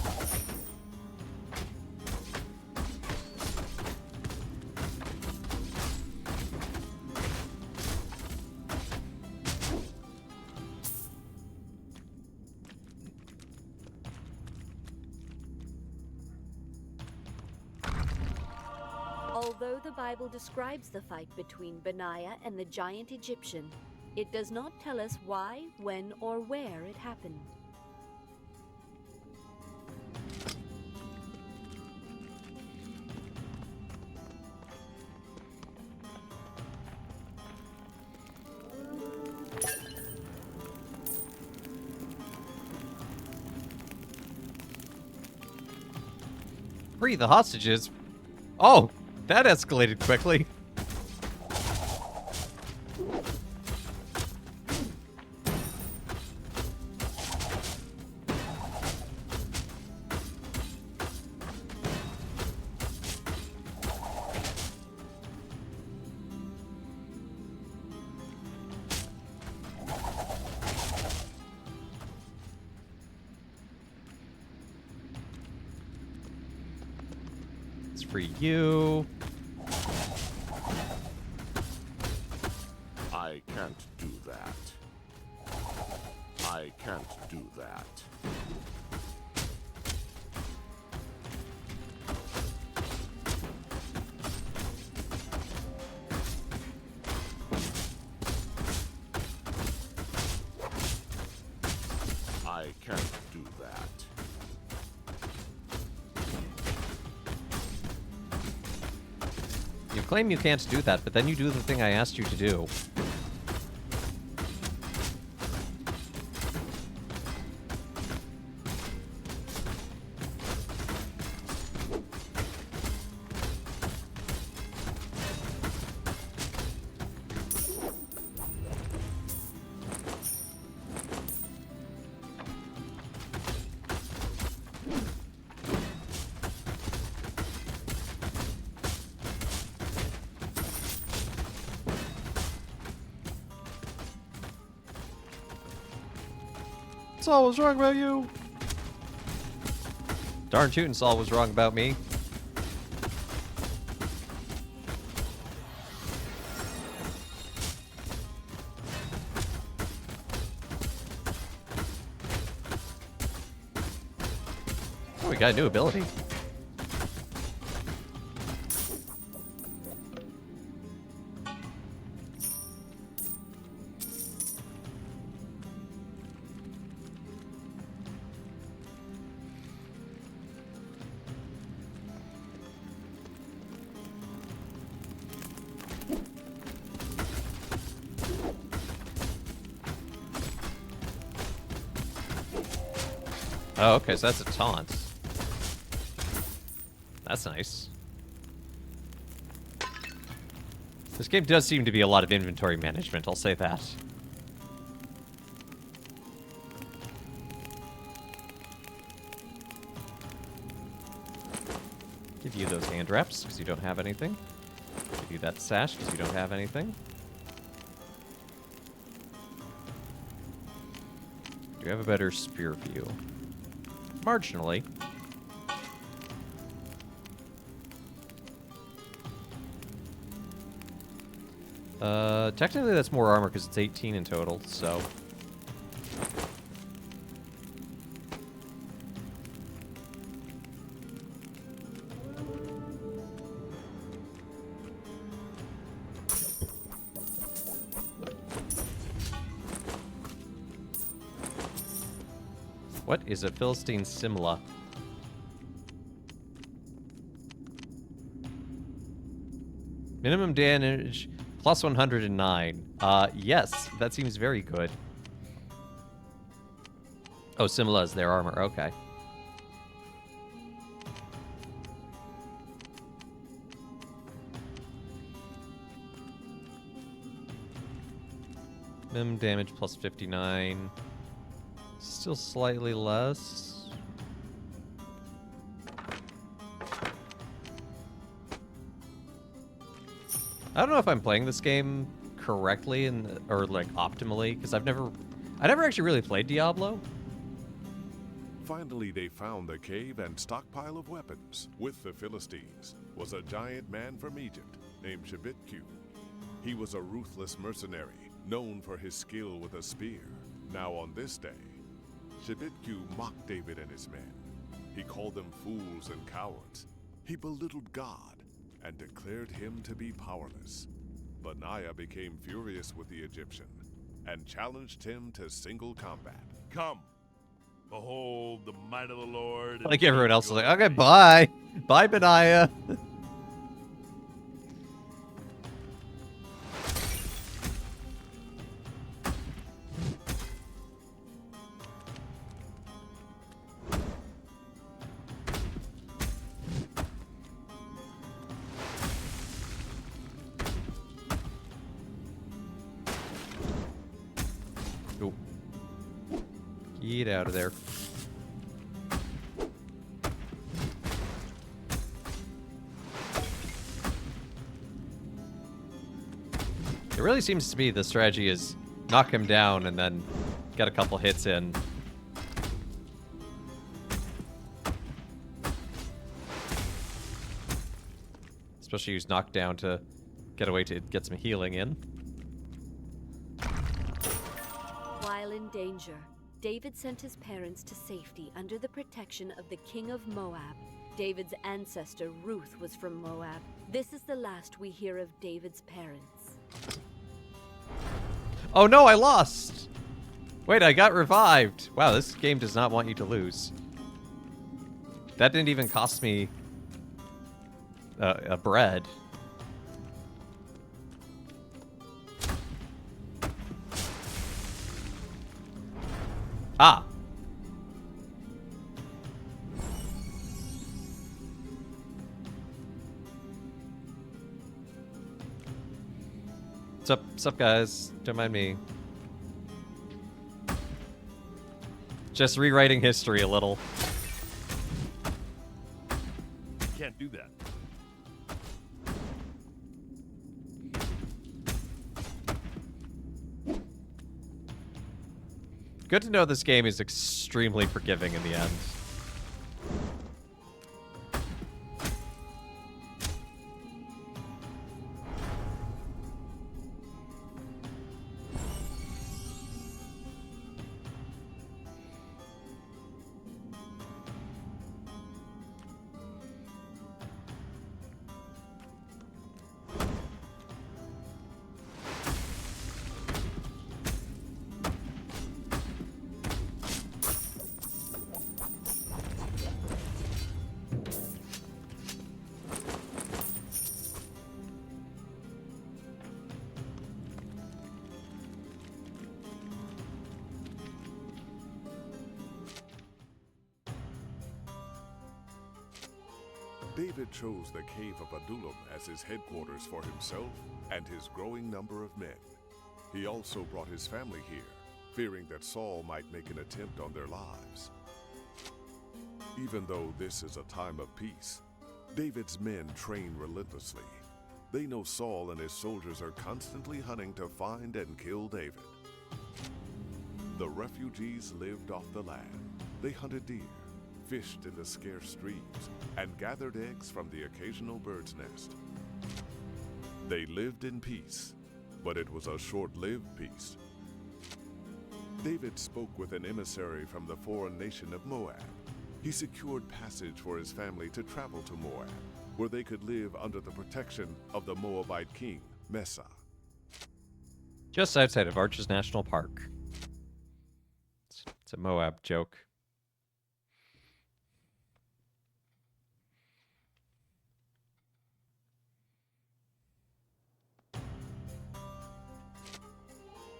Although the Bible describes the fight between Benaiah and the giant Egyptian, it does not tell us why, when, or where it happened. Free the hostages? Oh, that escalated quickly. It's for you. I can't do that. I can't do that. I can't do that. You claim you can't do that, but then you do the thing I asked you to do. Saul was wrong about you. Darn tootin' Saul was wrong about me. Oh, we got a new ability. Oh, okay, so that's a taunt. That's nice. This game does seem to be a lot of inventory management, I'll say that. Give you those hand wraps, because you don't have anything. Give you that sash, because you don't have anything. Do you have a better spear view? Marginally. Technically that's more armor because it's 18 in total, so... What is a Philistine Simla? Minimum damage plus 109. Yes, that seems very good. Oh, Simla is their armor. Okay. Minimum damage plus 59. Still slightly less. I don't know if I'm playing this game correctly or like optimally, because I never actually really played Diablo. Finally, they found the cave and stockpile of weapons. With the Philistines was a giant man from Egypt named Shebitku. He was a ruthless mercenary, known for his skill with a spear. Now on this day, Shebitku mocked David and his men. He called them fools and cowards. He belittled God and declared him to be powerless. Benaiah became furious with the Egyptian and challenged him to single combat. Come, behold the might of the Lord. Like everyone else is like, okay, bye. Bye, Benaiah. Get out of there. It really seems to be the strategy is knock him down and then get a couple hits in. Especially use knockdown to get away to get some healing in. While in danger, David sent his parents to safety under the protection of the king of Moab. David's ancestor, Ruth, was from Moab. This is the last we hear of David's parents. Oh no, I lost! Wait, I got revived. Wow, this game does not want you to lose. That didn't even cost me a bread. Ah! What's up, guys? Don't mind me. Just rewriting history a little. Can't do that. Good to know this game is extremely forgiving in the end. David chose the cave of Adullam as his headquarters for himself and his growing number of men. He also brought his family here, fearing that Saul might make an attempt on their lives. Even though this is a time of peace, David's men train relentlessly. They know Saul and his soldiers are constantly hunting to find and kill David. The refugees lived off the land. They hunted deer, fished in the scarce streams, and gathered eggs from the occasional bird's nest. They lived in peace, but it was a short-lived peace. David spoke with an emissary from the foreign nation of Moab. He secured passage for his family to travel to Moab, where they could live under the protection of the Moabite king, Mesa. Just outside of Arches National Park. It's a Moab joke.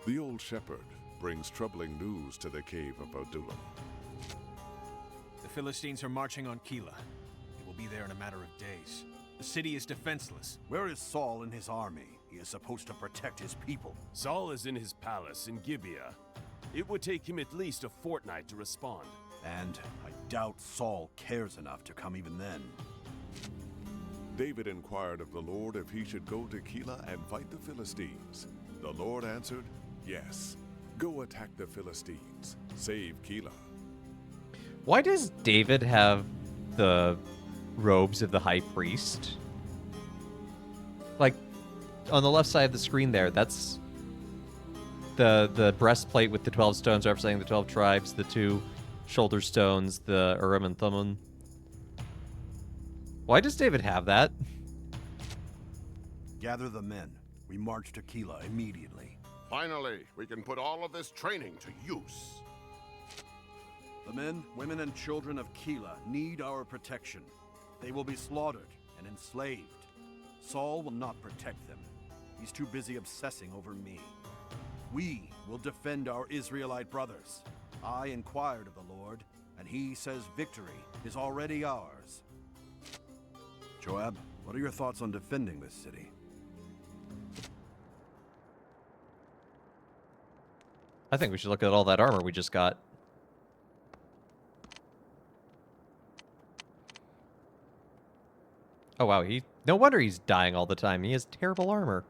The old shepherd brings troubling news to the cave of Adullam. The Philistines are marching on Keilah. They will be there in a matter of days. The city is defenseless. Where is Saul and his army? He is supposed to protect his people. Saul is in his palace in Gibeah. It would take him at least a fortnight to respond. And I doubt Saul cares enough to come even then. David inquired of the Lord if he should go to Keilah and fight the Philistines. The Lord answered, "Yes. Go attack the Philistines. Save Keilah." Why does David have the robes of the high priest? Like, on the left side of the screen there, that's the breastplate with the 12 stones representing the 12 tribes, the 2 shoulder stones, the Urim and Thummim. Why does David have that? Gather the men. We march to Keilah immediately. Finally, we can put all of this training to use. The men, women, and children of Keilah need our protection. They will be slaughtered and enslaved. Saul will not protect them. He's too busy obsessing over me. We will defend our Israelite brothers. I inquired of the Lord, and he says victory is already ours. Joab, what are your thoughts on defending this city? I think we should look at all that armor we just got. Oh wow, no wonder he's dying all the time. He has terrible armor.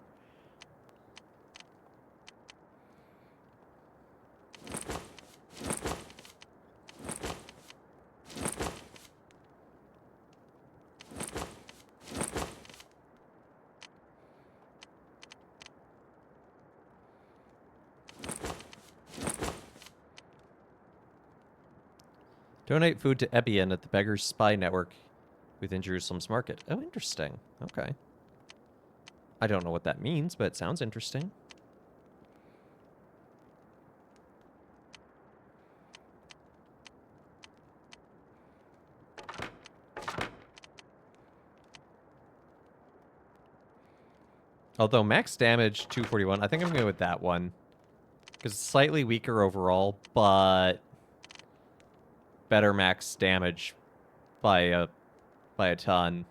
Donate food to Ebion at the Beggar's Spy Network within Jerusalem's market. Oh, interesting. Okay. I don't know what that means, but it sounds interesting. Although max damage 241, I think I'm going to go with that one. Because it's slightly weaker overall, but better max damage by a ton.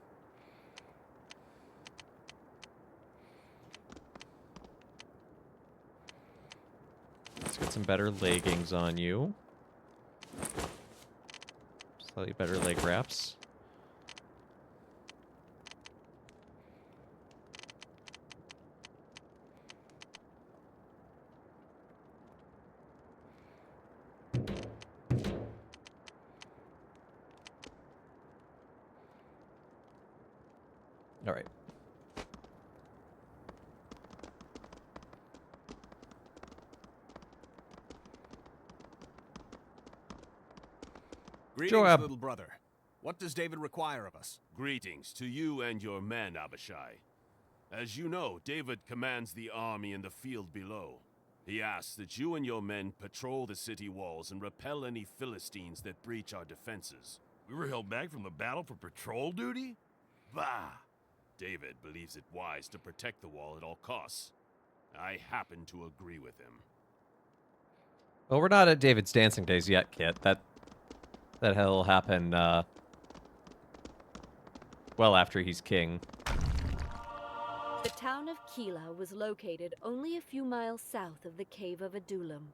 Let's get some better leggings on you. Slightly better leg wraps. All right. Greetings, Joab. little brother. What does David require of us? Greetings to you and your men, Abishai. As you know, David commands the army in the field below. He asks that you and your men patrol the city walls and repel any Philistines that breach our defenses. We were held back from the battle for patrol duty? Bah! David believes it wise to protect the wall at all costs. I happen to agree with him. Well, we're not at David's dancing days yet, Kit. That'll happen well after he's king. The town of Keilah was located only a few miles south of the Cave of Adullam.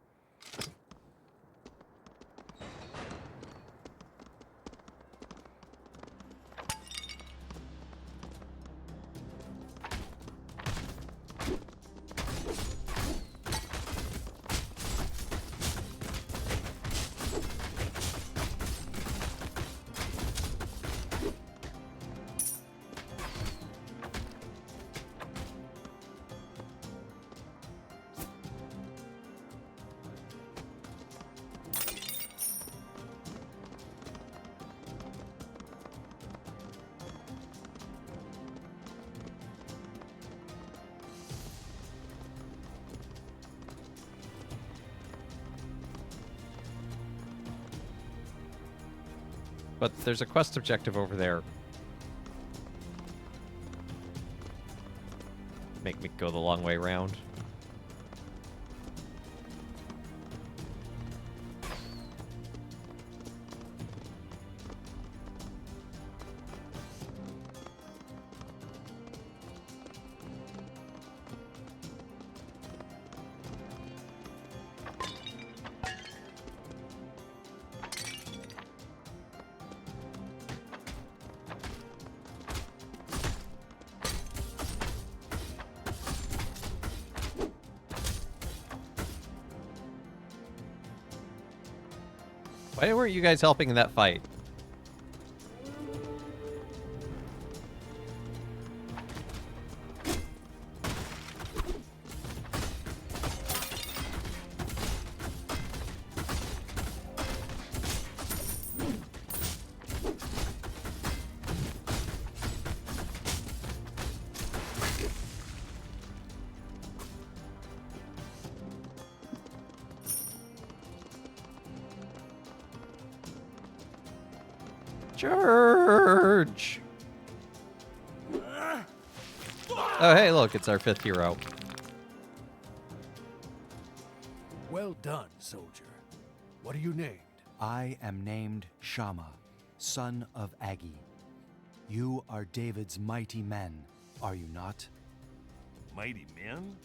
But there's a quest objective over there. Make me go the long way around. Why weren't you guys helping in that fight? Charge! Oh, hey, look, it's our 5th hero. Well done, soldier. What are you named? I am named Shama, son of Agi. You are David's mighty men, are you not? Mighty men?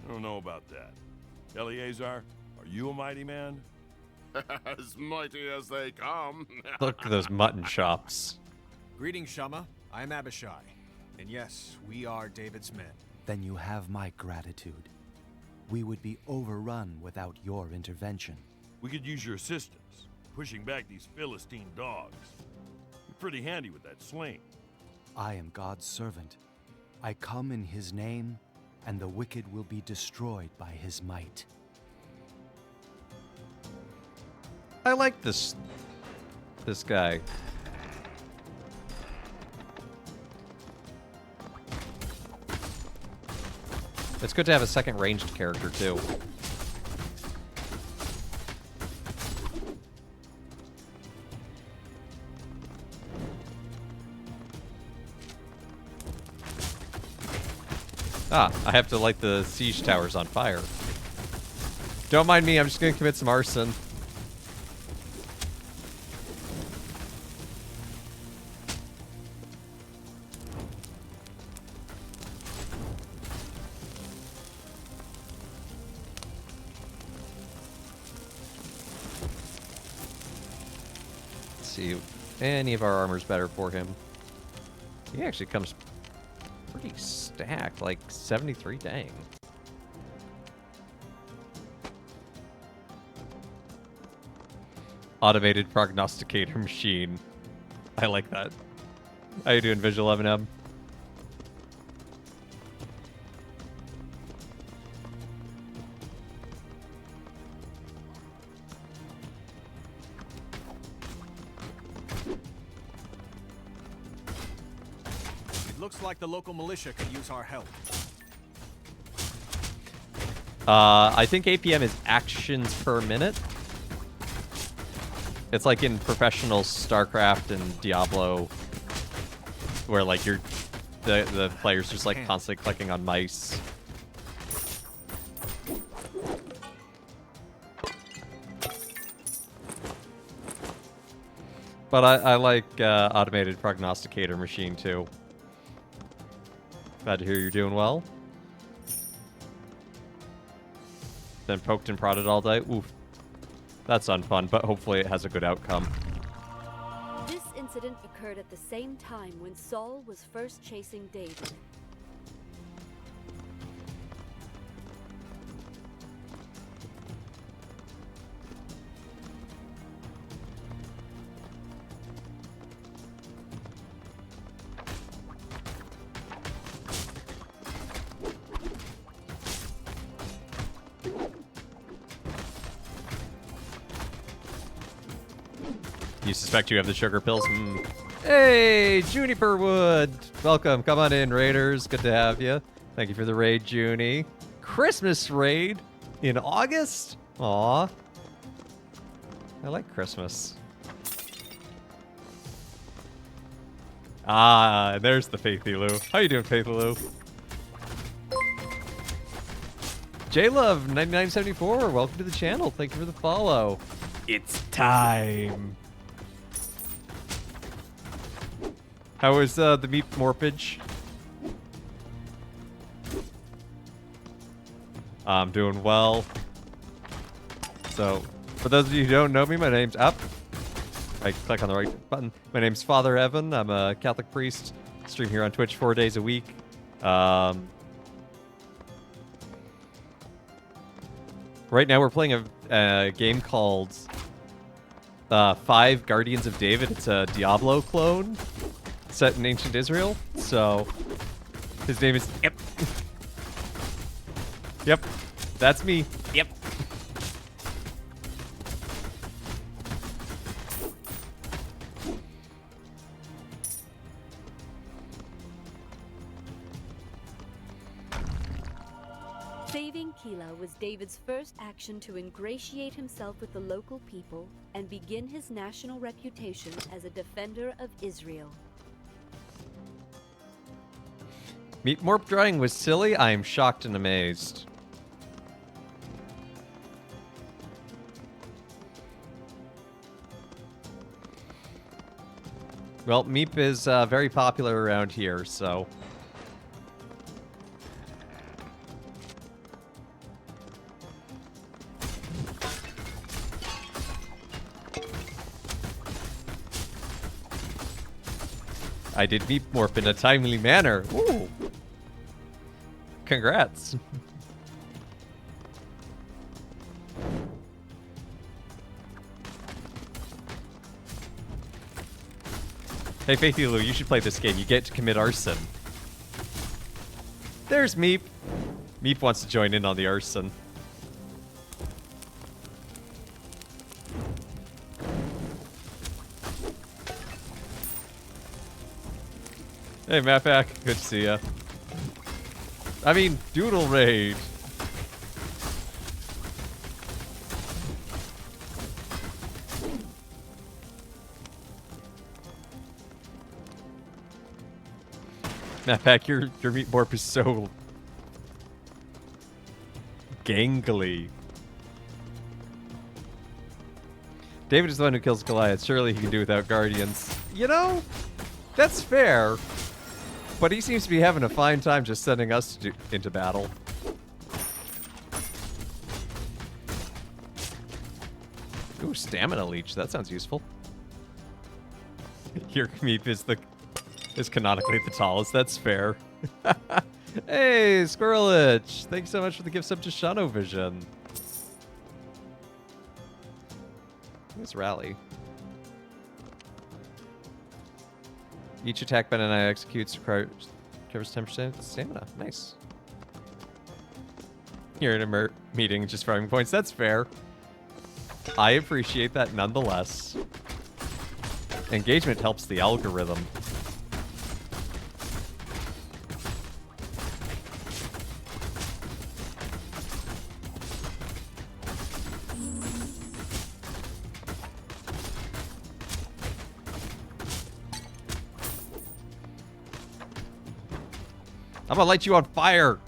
I don't know about that. Eleazar, are you a mighty man? As mighty as they come. Look at those mutton chops. Greetings, Shama. I am Abishai. And yes, we are David's men. Then you have my gratitude. We would be overrun without your intervention. We could use your assistance, pushing back these Philistine dogs. You're pretty handy with that sling. I am God's servant. I come in his name, and the wicked will be destroyed by his might. I like this guy. It's good to have a second ranged character too. Ah, I have to light the siege towers on fire. Don't mind me, I'm just gonna commit some arson. See, any of our armor's better for him. He actually comes pretty stacked, like 73, dang. Automated prognosticator machine. I like that. How you doing, Visual M&M? Looks like the local militia could use our help. I think APM is actions per minute. It's like in professional StarCraft and Diablo, where like the players just like constantly clicking on mice. But I like automated prognosticator machine too. Glad to hear you're doing well. Been poked and prodded all day. Oof. That's unfun, but hopefully it has a good outcome. This incident occurred at the same time when Saul was first chasing David. You suspect you have the sugar pills? Hey, Juniper Wood! Welcome. Come on in, Raiders. Good to have you. Thank you for the raid, Junie. Christmas raid in August? Aw. I like Christmas. Ah, there's the Faithy Lou. How you doing, Faithy Lou? JLove9974, welcome to the channel. Thank you for the follow. It's time. How is the meat morphage? I'm doing well. So, for those of you who don't know me, my name's up. I click on the right button. My name's Father Evan. I'm a Catholic priest. Stream here on Twitch 4 days a week. Right now we're playing a game called 5 Guardians of David. It's a Diablo clone set in ancient Israel. So his name is Yep. Yep. That's me. Yep. Saving Keilah was David's first action to ingratiate himself with the local people and begin his national reputation as a defender of Israel. Meat morph drying was silly. I am shocked and amazed. Well, Meep is very popular around here, so... I did Meep morph in a timely manner. Ooh. Congrats. Hey, Faithy Lou, you should play this game. You get to commit arson. There's Meep. Meep wants to join in on the arson. Hey, Mappack. Good to see ya. I mean, Doodle Raid. Mappack, your meat morph is so gangly. David is the one who kills Goliath. Surely he can do without guardians. You know, that's fair. But he seems to be having a fine time just sending us into battle. Ooh, stamina leech. That sounds useful. Your Meep is canonically the tallest. That's fair. Hey, Squirrelich! Thanks so much for the gift sub to Shanovision. Nice rally. Each attack button I executes covers 10% stamina. Nice. You're in a meeting just farming points. That's fair. I appreciate that nonetheless. Engagement helps the algorithm. I'm gonna light you on fire.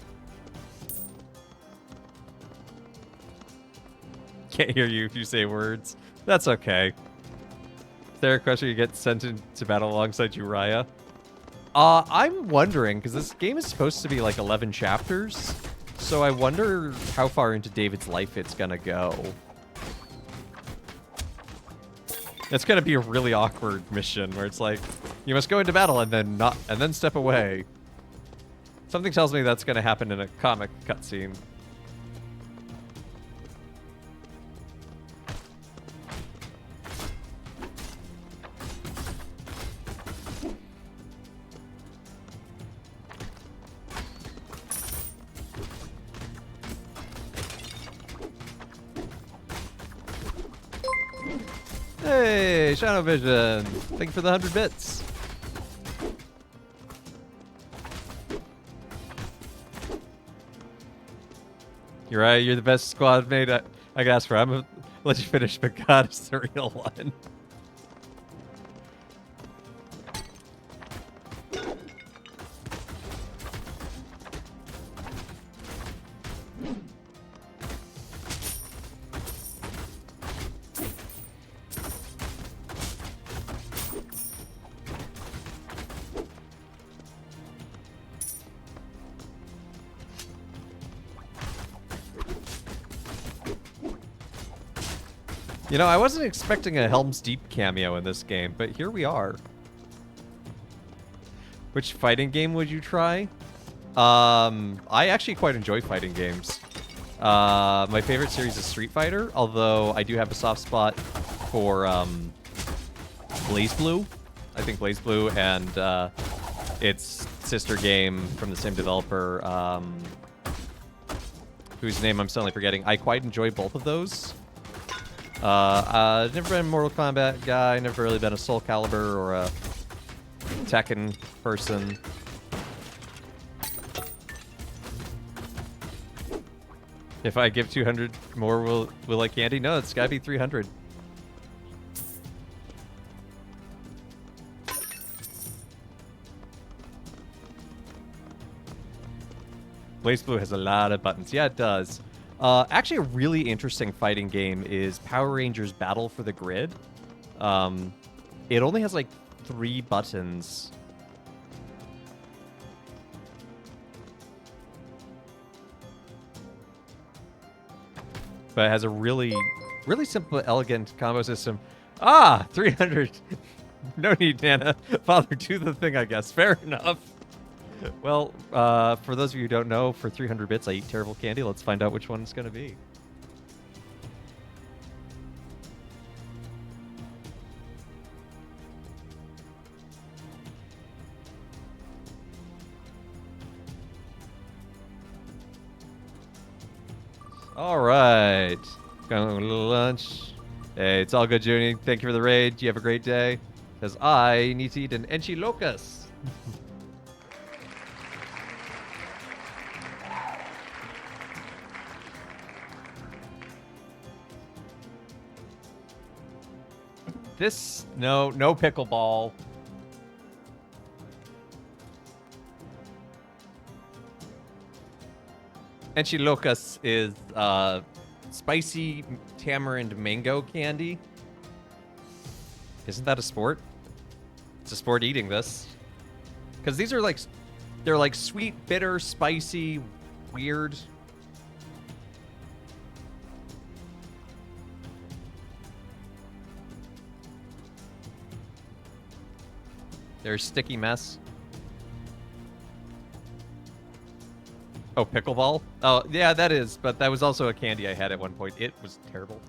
Can't hear you if you say words. That's okay. Is there a question you get sent into battle alongside Uriah? I'm wondering, because this game is supposed to be like 11 chapters, so I wonder how far into David's life it's gonna go. It's gonna be a really awkward mission where it's like, you must go into battle and then step away. Something tells me that's going to happen in a comic cutscene. Hey, Shadowvision! Thank you for the 100 bits. You're right, you're the best squad mate I can ask for. I'm gonna let you finish, but God is the real one. You know, I wasn't expecting a Helm's Deep cameo in this game, but here we are. Which fighting game would you try? I actually quite enjoy fighting games. My favorite series is Street Fighter, although I do have a soft spot for BlazBlue. I think BlazBlue and its sister game from the same developer, whose name I'm suddenly forgetting. I quite enjoy both of those. I've never been a Mortal Kombat guy, never really been a Soul Calibur or a Tekken person. If I give 200 more, will I candy? No, it's gotta be 300. BlazBlue has a lot of buttons. Yeah, it does. Actually, a really interesting fighting game is Power Rangers Battle for the Grid. It only has like 3 buttons. But it has a really simple, elegant combo system. Ah, 300. No need, Nana. Father, do the thing, I guess. Fair enough. Well, for those of you who don't know, for 300 bits, I eat terrible candy. Let's find out which one it's going to be. All right. Going to lunch. Hey, it's all good, Junie. Thank you for the raid. You have a great day. Because I need to eat an enchilocas. No pickleball. Enchilocas is spicy tamarind mango candy. Isn't that a sport? It's a sport eating this. Because these are like, they're like sweet, bitter, spicy, weird. They're a sticky mess. Oh, pickleball? Oh, yeah, that is. But that was also a candy I had at one point. It was terrible.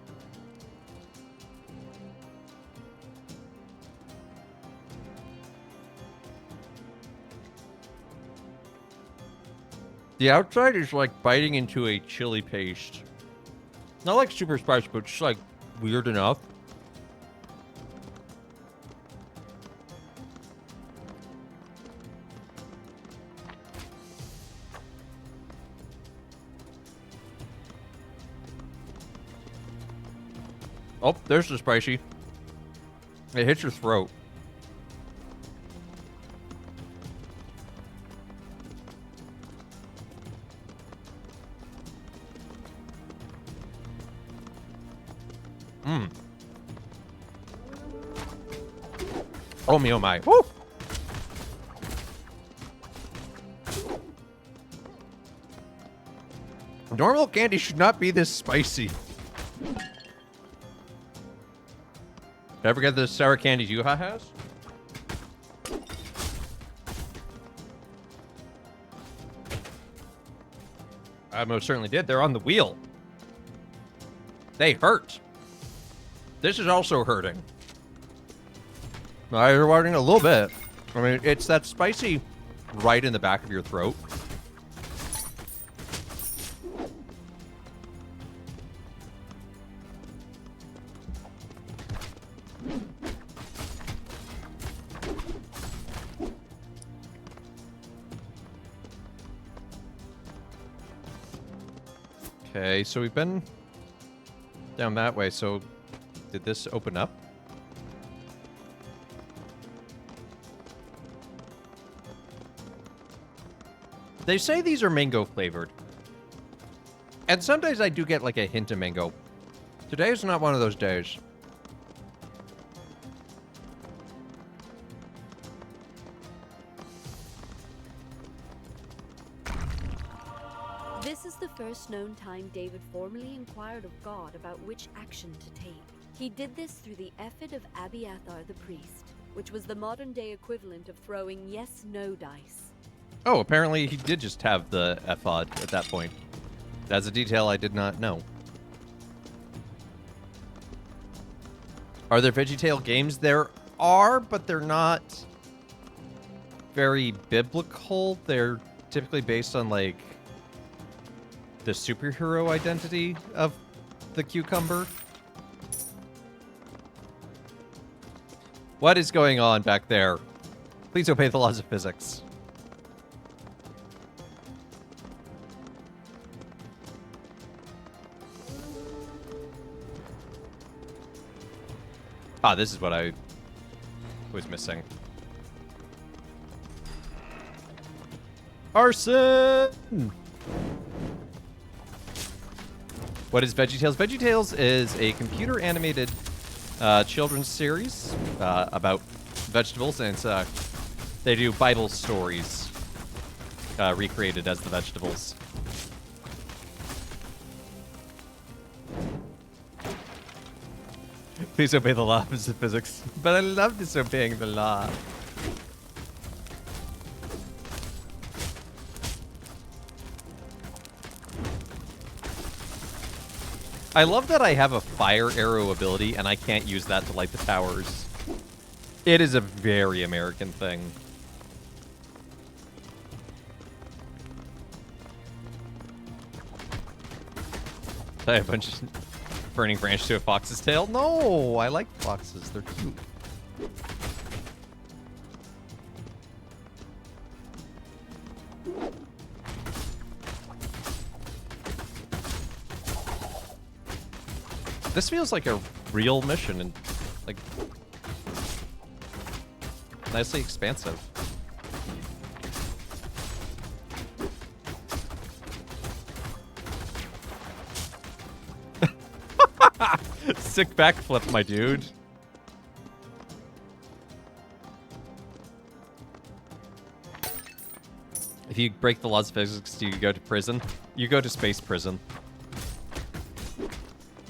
The outside is like biting into a chili paste. Not like super spicy, but just like weird enough. Oh, there's the spicy. It hits your throat. Mmm. Oh me, oh my. Woo! Normal candy should not be this spicy. Ever get the sour candies Yuha has? I most certainly did. They're on the wheel. They hurt. This is also hurting. You're watering a little bit. I mean, it's that spicy right in the back of your throat. Okay, so we've been down that way, so did this open up? They say these are mango flavored. And sometimes I do get like a hint of mango. Today is not one of those days. This is the first known time David formally inquired of God about which action to take. He did this through the effort of Abiathar the priest, which was the modern-day equivalent of throwing yes-no dice. Oh, apparently he did just have the ephod at that point. That's a detail I did not know. Are there VeggieTale games? There are, but they're not very biblical. They're typically based on, like, the superhero identity of the cucumber. What is going on back there? Please obey the laws of physics. Ah, this is what I was missing. Arson! What is VeggieTales? VeggieTales is a computer-animated children's series about vegetables, and they do Bible stories recreated as the vegetables. Please obey the laws of physics. But I love disobeying the law. I love that I have a fire arrow ability and I can't use that to light the towers. It is a very American thing. I have a bunch of burning branch to a fox's tail. No, I like foxes. They're cute. This feels like a real mission and, like, nicely expansive. Sick backflip, my dude. If you break the laws of physics, do you go to prison? You go to space prison.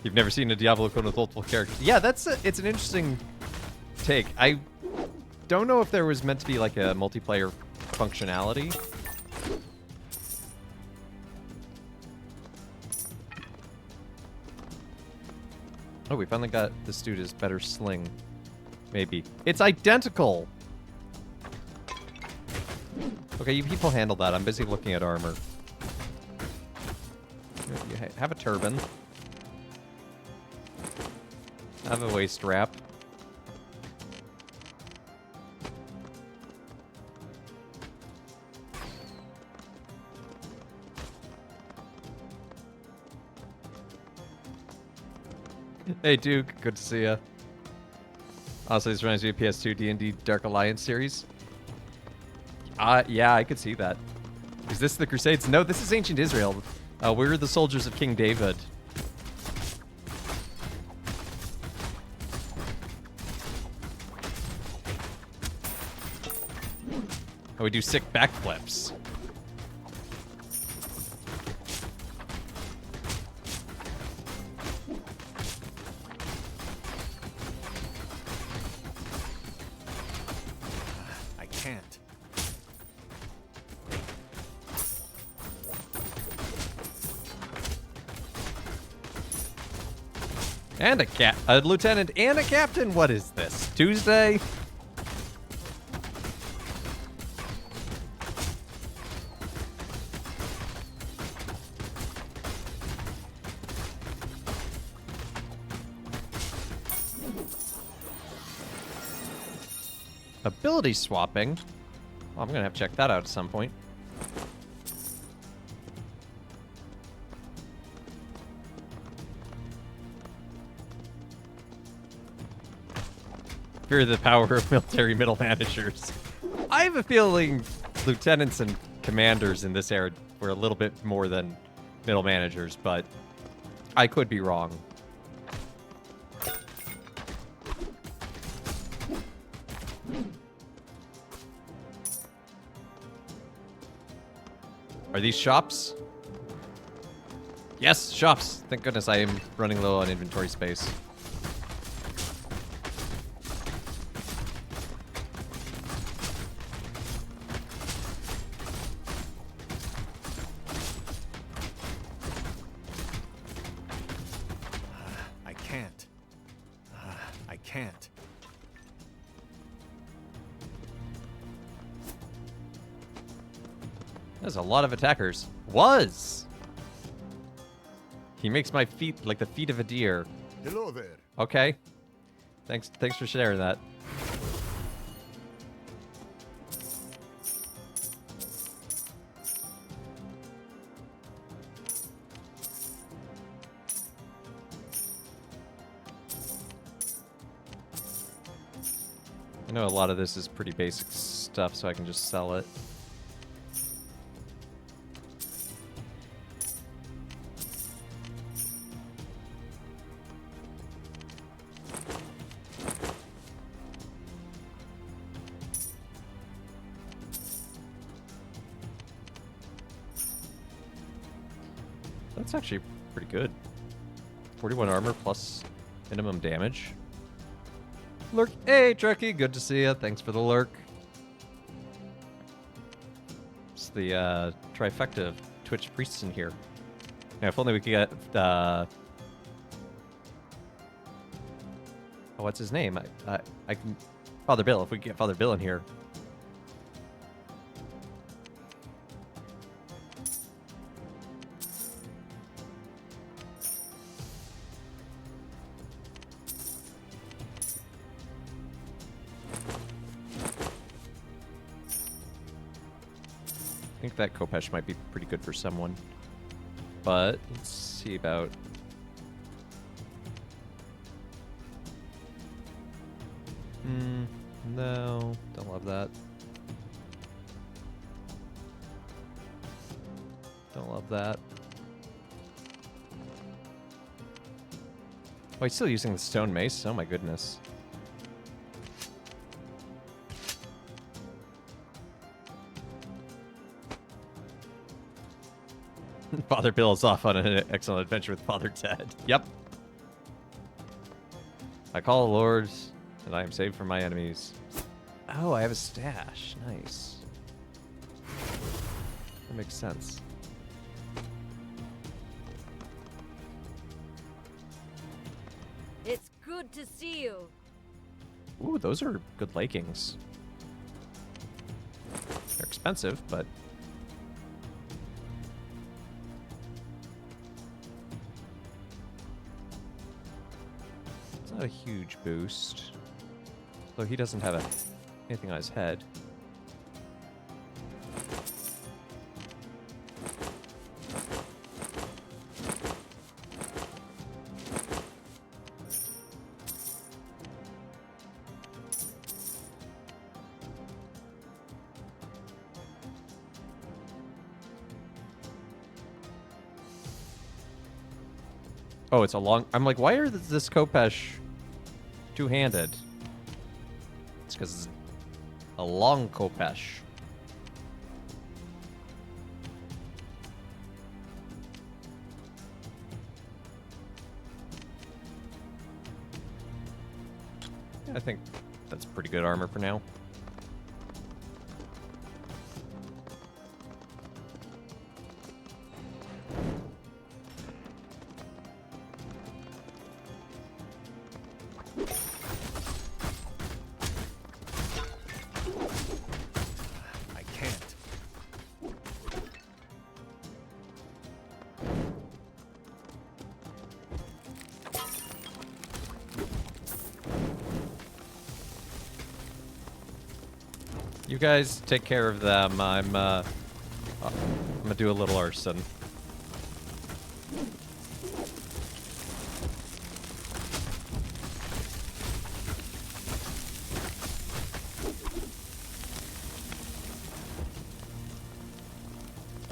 You've never seen a Diablo code with multiple characters. Yeah, it's an interesting take. I don't know if there was meant to be like a multiplayer functionality. Oh, we finally got this dude his better sling. Maybe. It's identical! Okay, you people handle that. I'm busy looking at armor. You have a turban. Have a waist wrap. Hey Duke, good to see ya. Honestly, this reminds me of PS2 D&D Dark Alliance series. Yeah, I could see that. Is this the Crusades? No, this is Ancient Israel. We're the soldiers of King David. We do sick backflips. I can't. And a lieutenant and a captain. What is this? Tuesday? Ability swapping. Oh, I'm gonna have to check that out at some point. Fear the power of military middle managers. I have a feeling lieutenants and commanders in this era were a little bit more than middle managers, but I could be wrong. Are these shops? Yes, shops. Thank goodness I am running low on inventory space. can't. There's a lot of attackers. Was! He makes my feet like the feet of a deer. Hello there. Okay. Thanks for sharing that. I know a lot of this is pretty basic stuff, so I can just sell it. That's actually pretty good. 41 armor plus minimum damage. Lurk. Hey, Trekkie. Good to see you. Thanks for the lurk. It's the trifecta of Twitch priests in here. Now, if only we could get... oh, what's his name? I can... Father Bill. If we could get Father Bill in here. I think that Khopesh might be pretty good for someone. But let's see about... No, don't love that. Don't love that. Oh, he's still using the stone mace? Oh my goodness. Father Bill is off on an excellent adventure with Father Ted. Yep. I call the Lord, and I am saved from my enemies. Oh, I have a stash. Nice. That makes sense. It's good to see you. Ooh, those are good leggings. They're expensive, but... not a huge boost. Though he doesn't have anything on his head. Oh, it's a long... I'm like, why are this Khopesh two-handed? It's because it's a long Khopesh. I think that's pretty good armor for now. You guys take care of them. I'm gonna do a little arson.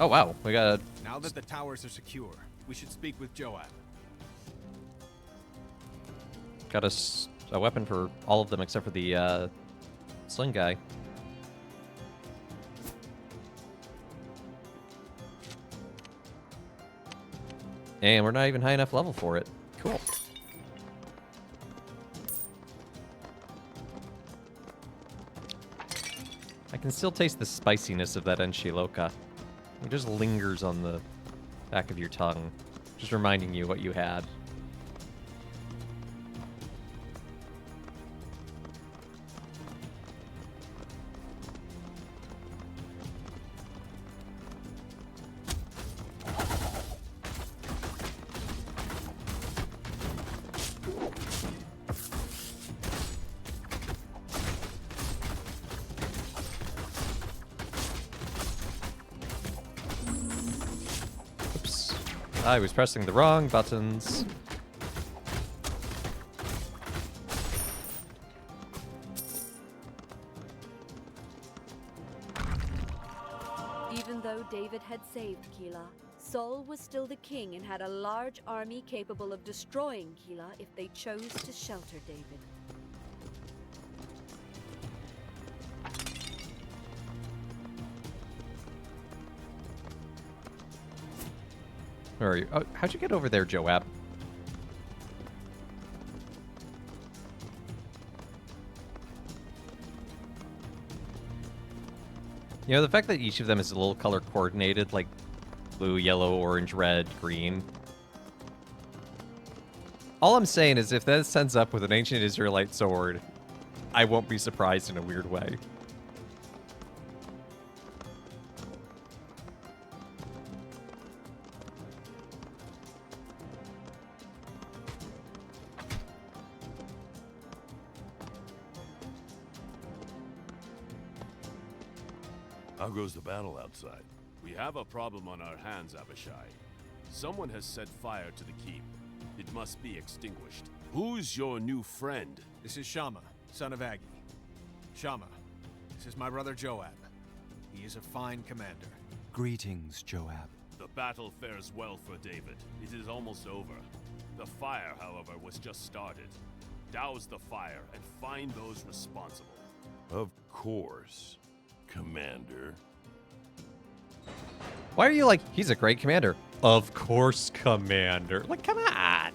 Oh wow, we got a... Now that the towers are secure, we should speak with Joab. Got a weapon for all of them except for the sling guy. And we're not even high enough level for it. Cool. I can still taste the spiciness of that Enchiloka. It just lingers on the back of your tongue, just reminding you what you had. I was pressing the wrong buttons. Even though David had saved Keilah, Saul was still the king and had a large army capable of destroying Keilah if they chose to shelter David. Where are you? Oh, how'd you get over there, Joab? You know, the fact that each of them is a little color coordinated, like blue, yellow, orange, red, green. All I'm saying is if that ends up with an ancient Israelite sword, I won't be surprised in a weird way. How goes the battle outside? We have a problem on our hands, Abishai. Someone has set fire to the keep. It must be extinguished. Who's your new friend? This is Shammah, son of Agi. Shammah, this is my brother Joab. He is a fine commander. Greetings, Joab. The battle fares well for David. It is almost over. The fire, however, was just started. Douse the fire and find those responsible. Of course, Commander. Why are you like, he's a great commander? Of course, Commander. Like, come on.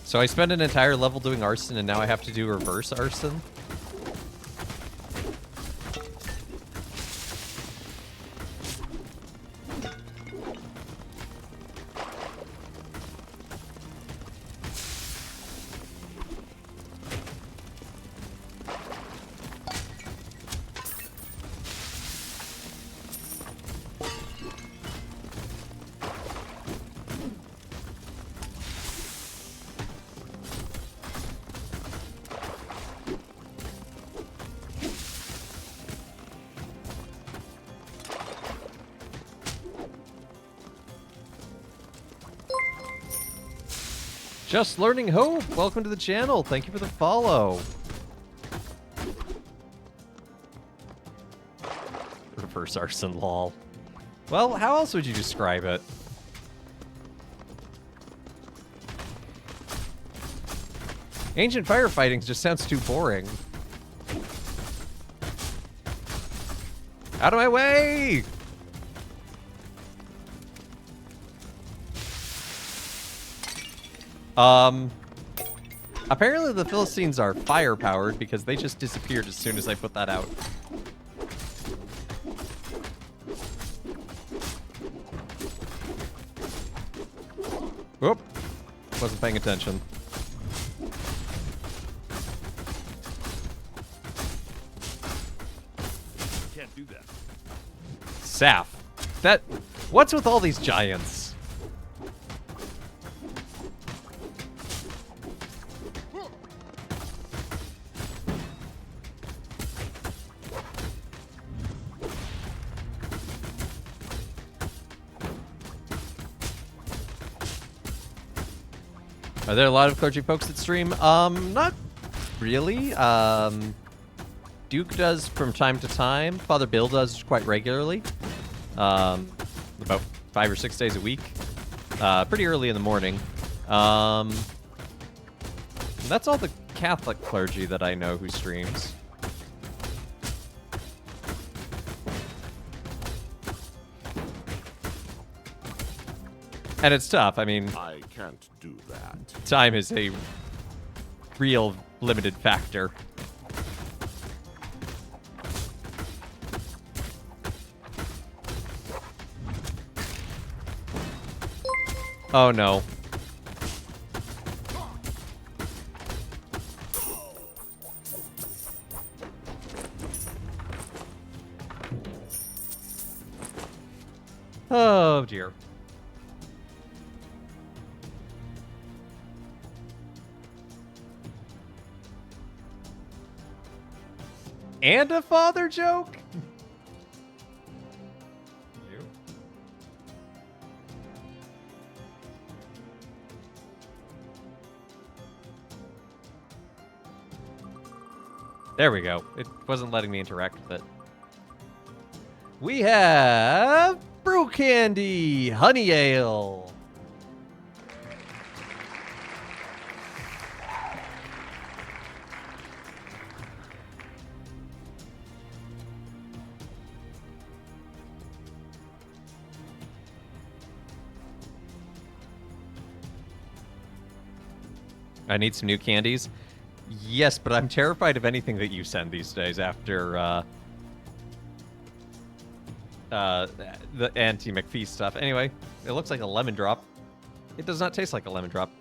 So I spent an entire level doing arson, and now I have to do reverse arson? Just Learning Hope, welcome to the channel. Thank you for the follow. Reverse arson, lol. Well, how else would you describe it? Ancient firefighting just sounds too boring. Out of my way! Apparently the Philistines are fire-powered because they just disappeared as soon as I put that out. Whoop. Wasn't paying attention. Can't do that. Saf. That... What's with all these giants? Are there a lot of clergy folks that stream? Not really. Duke does from time to time. Father Bill does quite regularly. About 5 or 6 days a week. Pretty early in the morning. That's all the Catholic clergy that I know who streams. And it's tough. I mean, I can't do that. Time is a real limited factor. Oh no. Oh dear. and a father joke? There we go. It wasn't letting me interact with it. We have Brew Candy Honey Ale. I need some new candies. Yes, but I'm terrified of anything that you send these days after the anti-McPhee stuff. Anyway, it looks like a lemon drop. It does not taste like a lemon drop.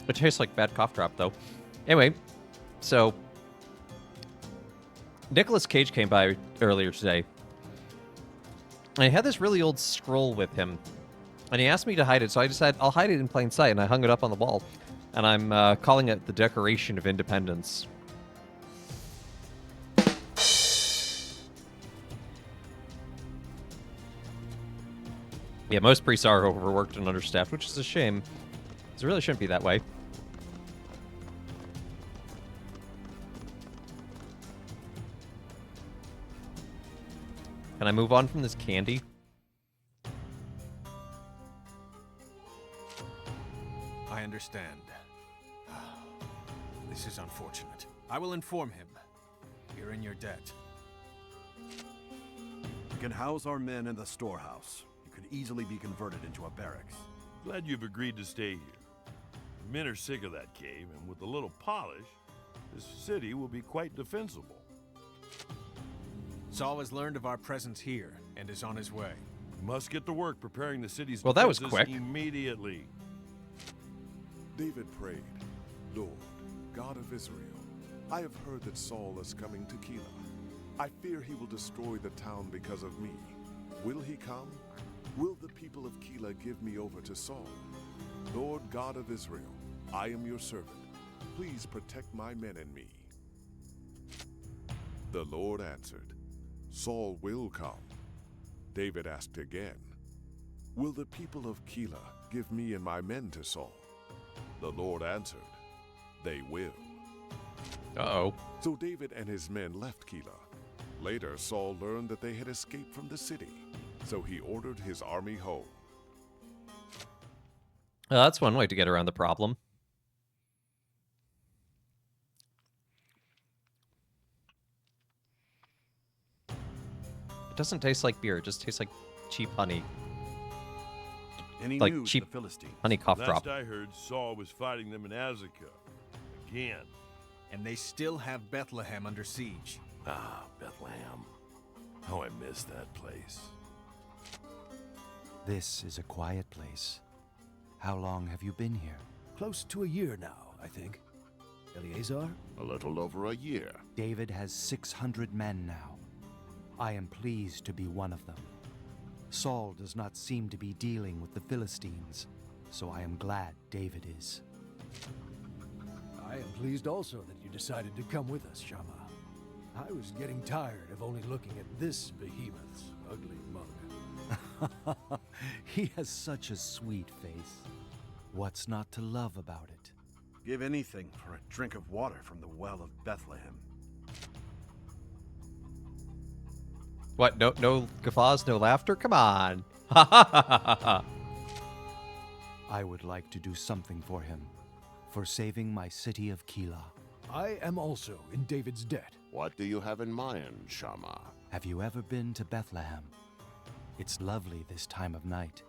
It tastes like bad cough drop, though. Anyway, so Nicolas Cage came by earlier today. And he had this really old scroll with him. And he asked me to hide it, so I decided I'll hide it in plain sight, and I hung it up on the wall. And I'm calling it the Declaration of Independence. Yeah, most priests are overworked and understaffed, which is a shame. Because it really shouldn't be that way. Can I move on from this candy? I understand. This is unfortunate. I will inform him. You're in your debt. You can house our men in the storehouse. You could easily be converted into a barracks. Glad you've agreed to stay here. The men are sick of that cave, and with a little polish, this city will be quite defensible. Saul has learned of our presence here and is on his way. We must get to work preparing the city's Well, that was defenses quick. immediately. David prayed, Lord, God of Israel, I have heard that Saul is coming to Keilah. I fear he will destroy the town because of me. Will he come? Will the people of Keilah give me over to Saul? Lord God of Israel, I am your servant. Please protect my men and me. The Lord answered, Saul will come. David asked again, will the people of Keilah give me and my men to Saul? The Lord answered, they will. Uh-oh. So David and his men left Keilah. Later, Saul learned that they had escaped from the city, so he ordered his army home. Well, that's one way to get around the problem. It doesn't taste like beer, it just tastes like cheap honey. Any Like news cheap of the Philistines? honey cough Last drop. I heard, Saul was fighting them in Azekah. Again. And they still have Bethlehem under siege. Ah, Bethlehem. How I miss that place. This is a quiet place. How long have you been here? Close to a year now, I think. Eleazar? A little over a year. David has 600 men now. I am pleased to be one of them. Saul does not seem to be dealing with the Philistines, so I am glad David is. I am pleased also that you decided to come with us, Shammah. I was getting tired of only looking at this behemoth's ugly mug. He has such a sweet face. What's not to love about it? Give anything for a drink of water from the well of Bethlehem. What? No guffaws, no laughter? Come on. Ha ha ha ha ha. I would like to do something for him, for saving my city of Keilah. I am also in David's debt. What do you have in mind, Shammah? Have you ever been to Bethlehem? It's lovely this time of night.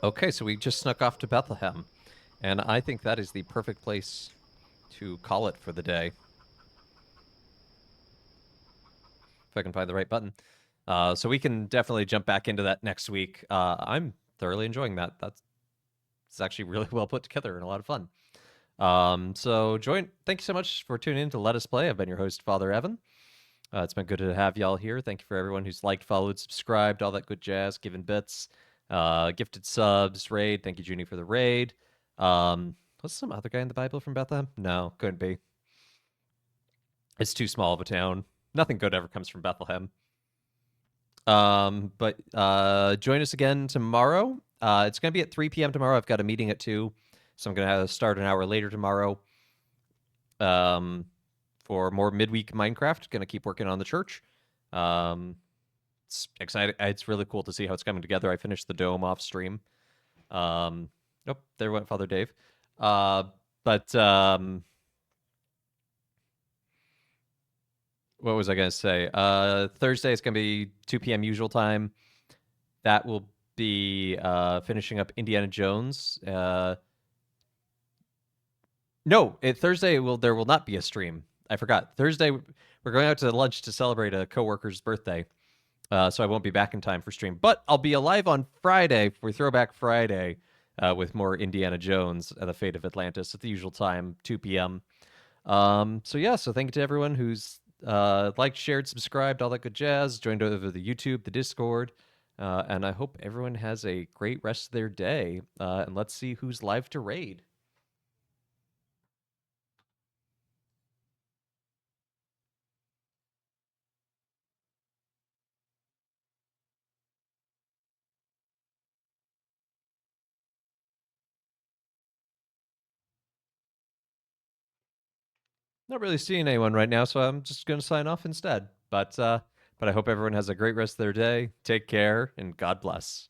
Okay, so we just snuck off to Bethlehem. And I think that is the perfect place to call it for the day. If I can find the right button. So we can definitely jump back into that next week. I'm thoroughly enjoying that. It's actually really well put together and a lot of fun. Thank you so much for tuning in to Let Us Play. I've been your host, Father Evan. It's been good to have y'all here. Thank you for everyone who's liked, followed, subscribed, all that good jazz, given bits. Gifted subs, raid. Thank you, Junie, for the raid. Was some other guy in the Bible from Bethlehem? No, couldn't be. It's too small of a town. Nothing good ever comes from Bethlehem. But join us again tomorrow. It's going to be at 3 p.m. tomorrow. I've got a meeting at 2, so I'm going to start an hour later tomorrow for more midweek Minecraft. Going to keep working on the church. It's exciting. It's really cool to see how it's coming together. I finished the dome off stream. Oh, there went Father Dave. What was I going to say? Thursday is going to be 2 p.m. usual time. That will be finishing up Indiana Jones. Thursday there will not be a stream. I forgot. Thursday, we're going out to lunch to celebrate a coworker's birthday. So I won't be back in time for stream. But I'll be alive on Friday for Throwback Friday with more Indiana Jones and the Fate of Atlantis at the usual time, 2 p.m. So thank you to everyone who's liked, shared, subscribed, all that good jazz, joined over the YouTube, the Discord, and I hope everyone has a great rest of their day. And let's see who's live to raid. Not really seeing anyone right now, so I'm just going to sign off instead. But I hope everyone has a great rest of their day. Take care, and God bless.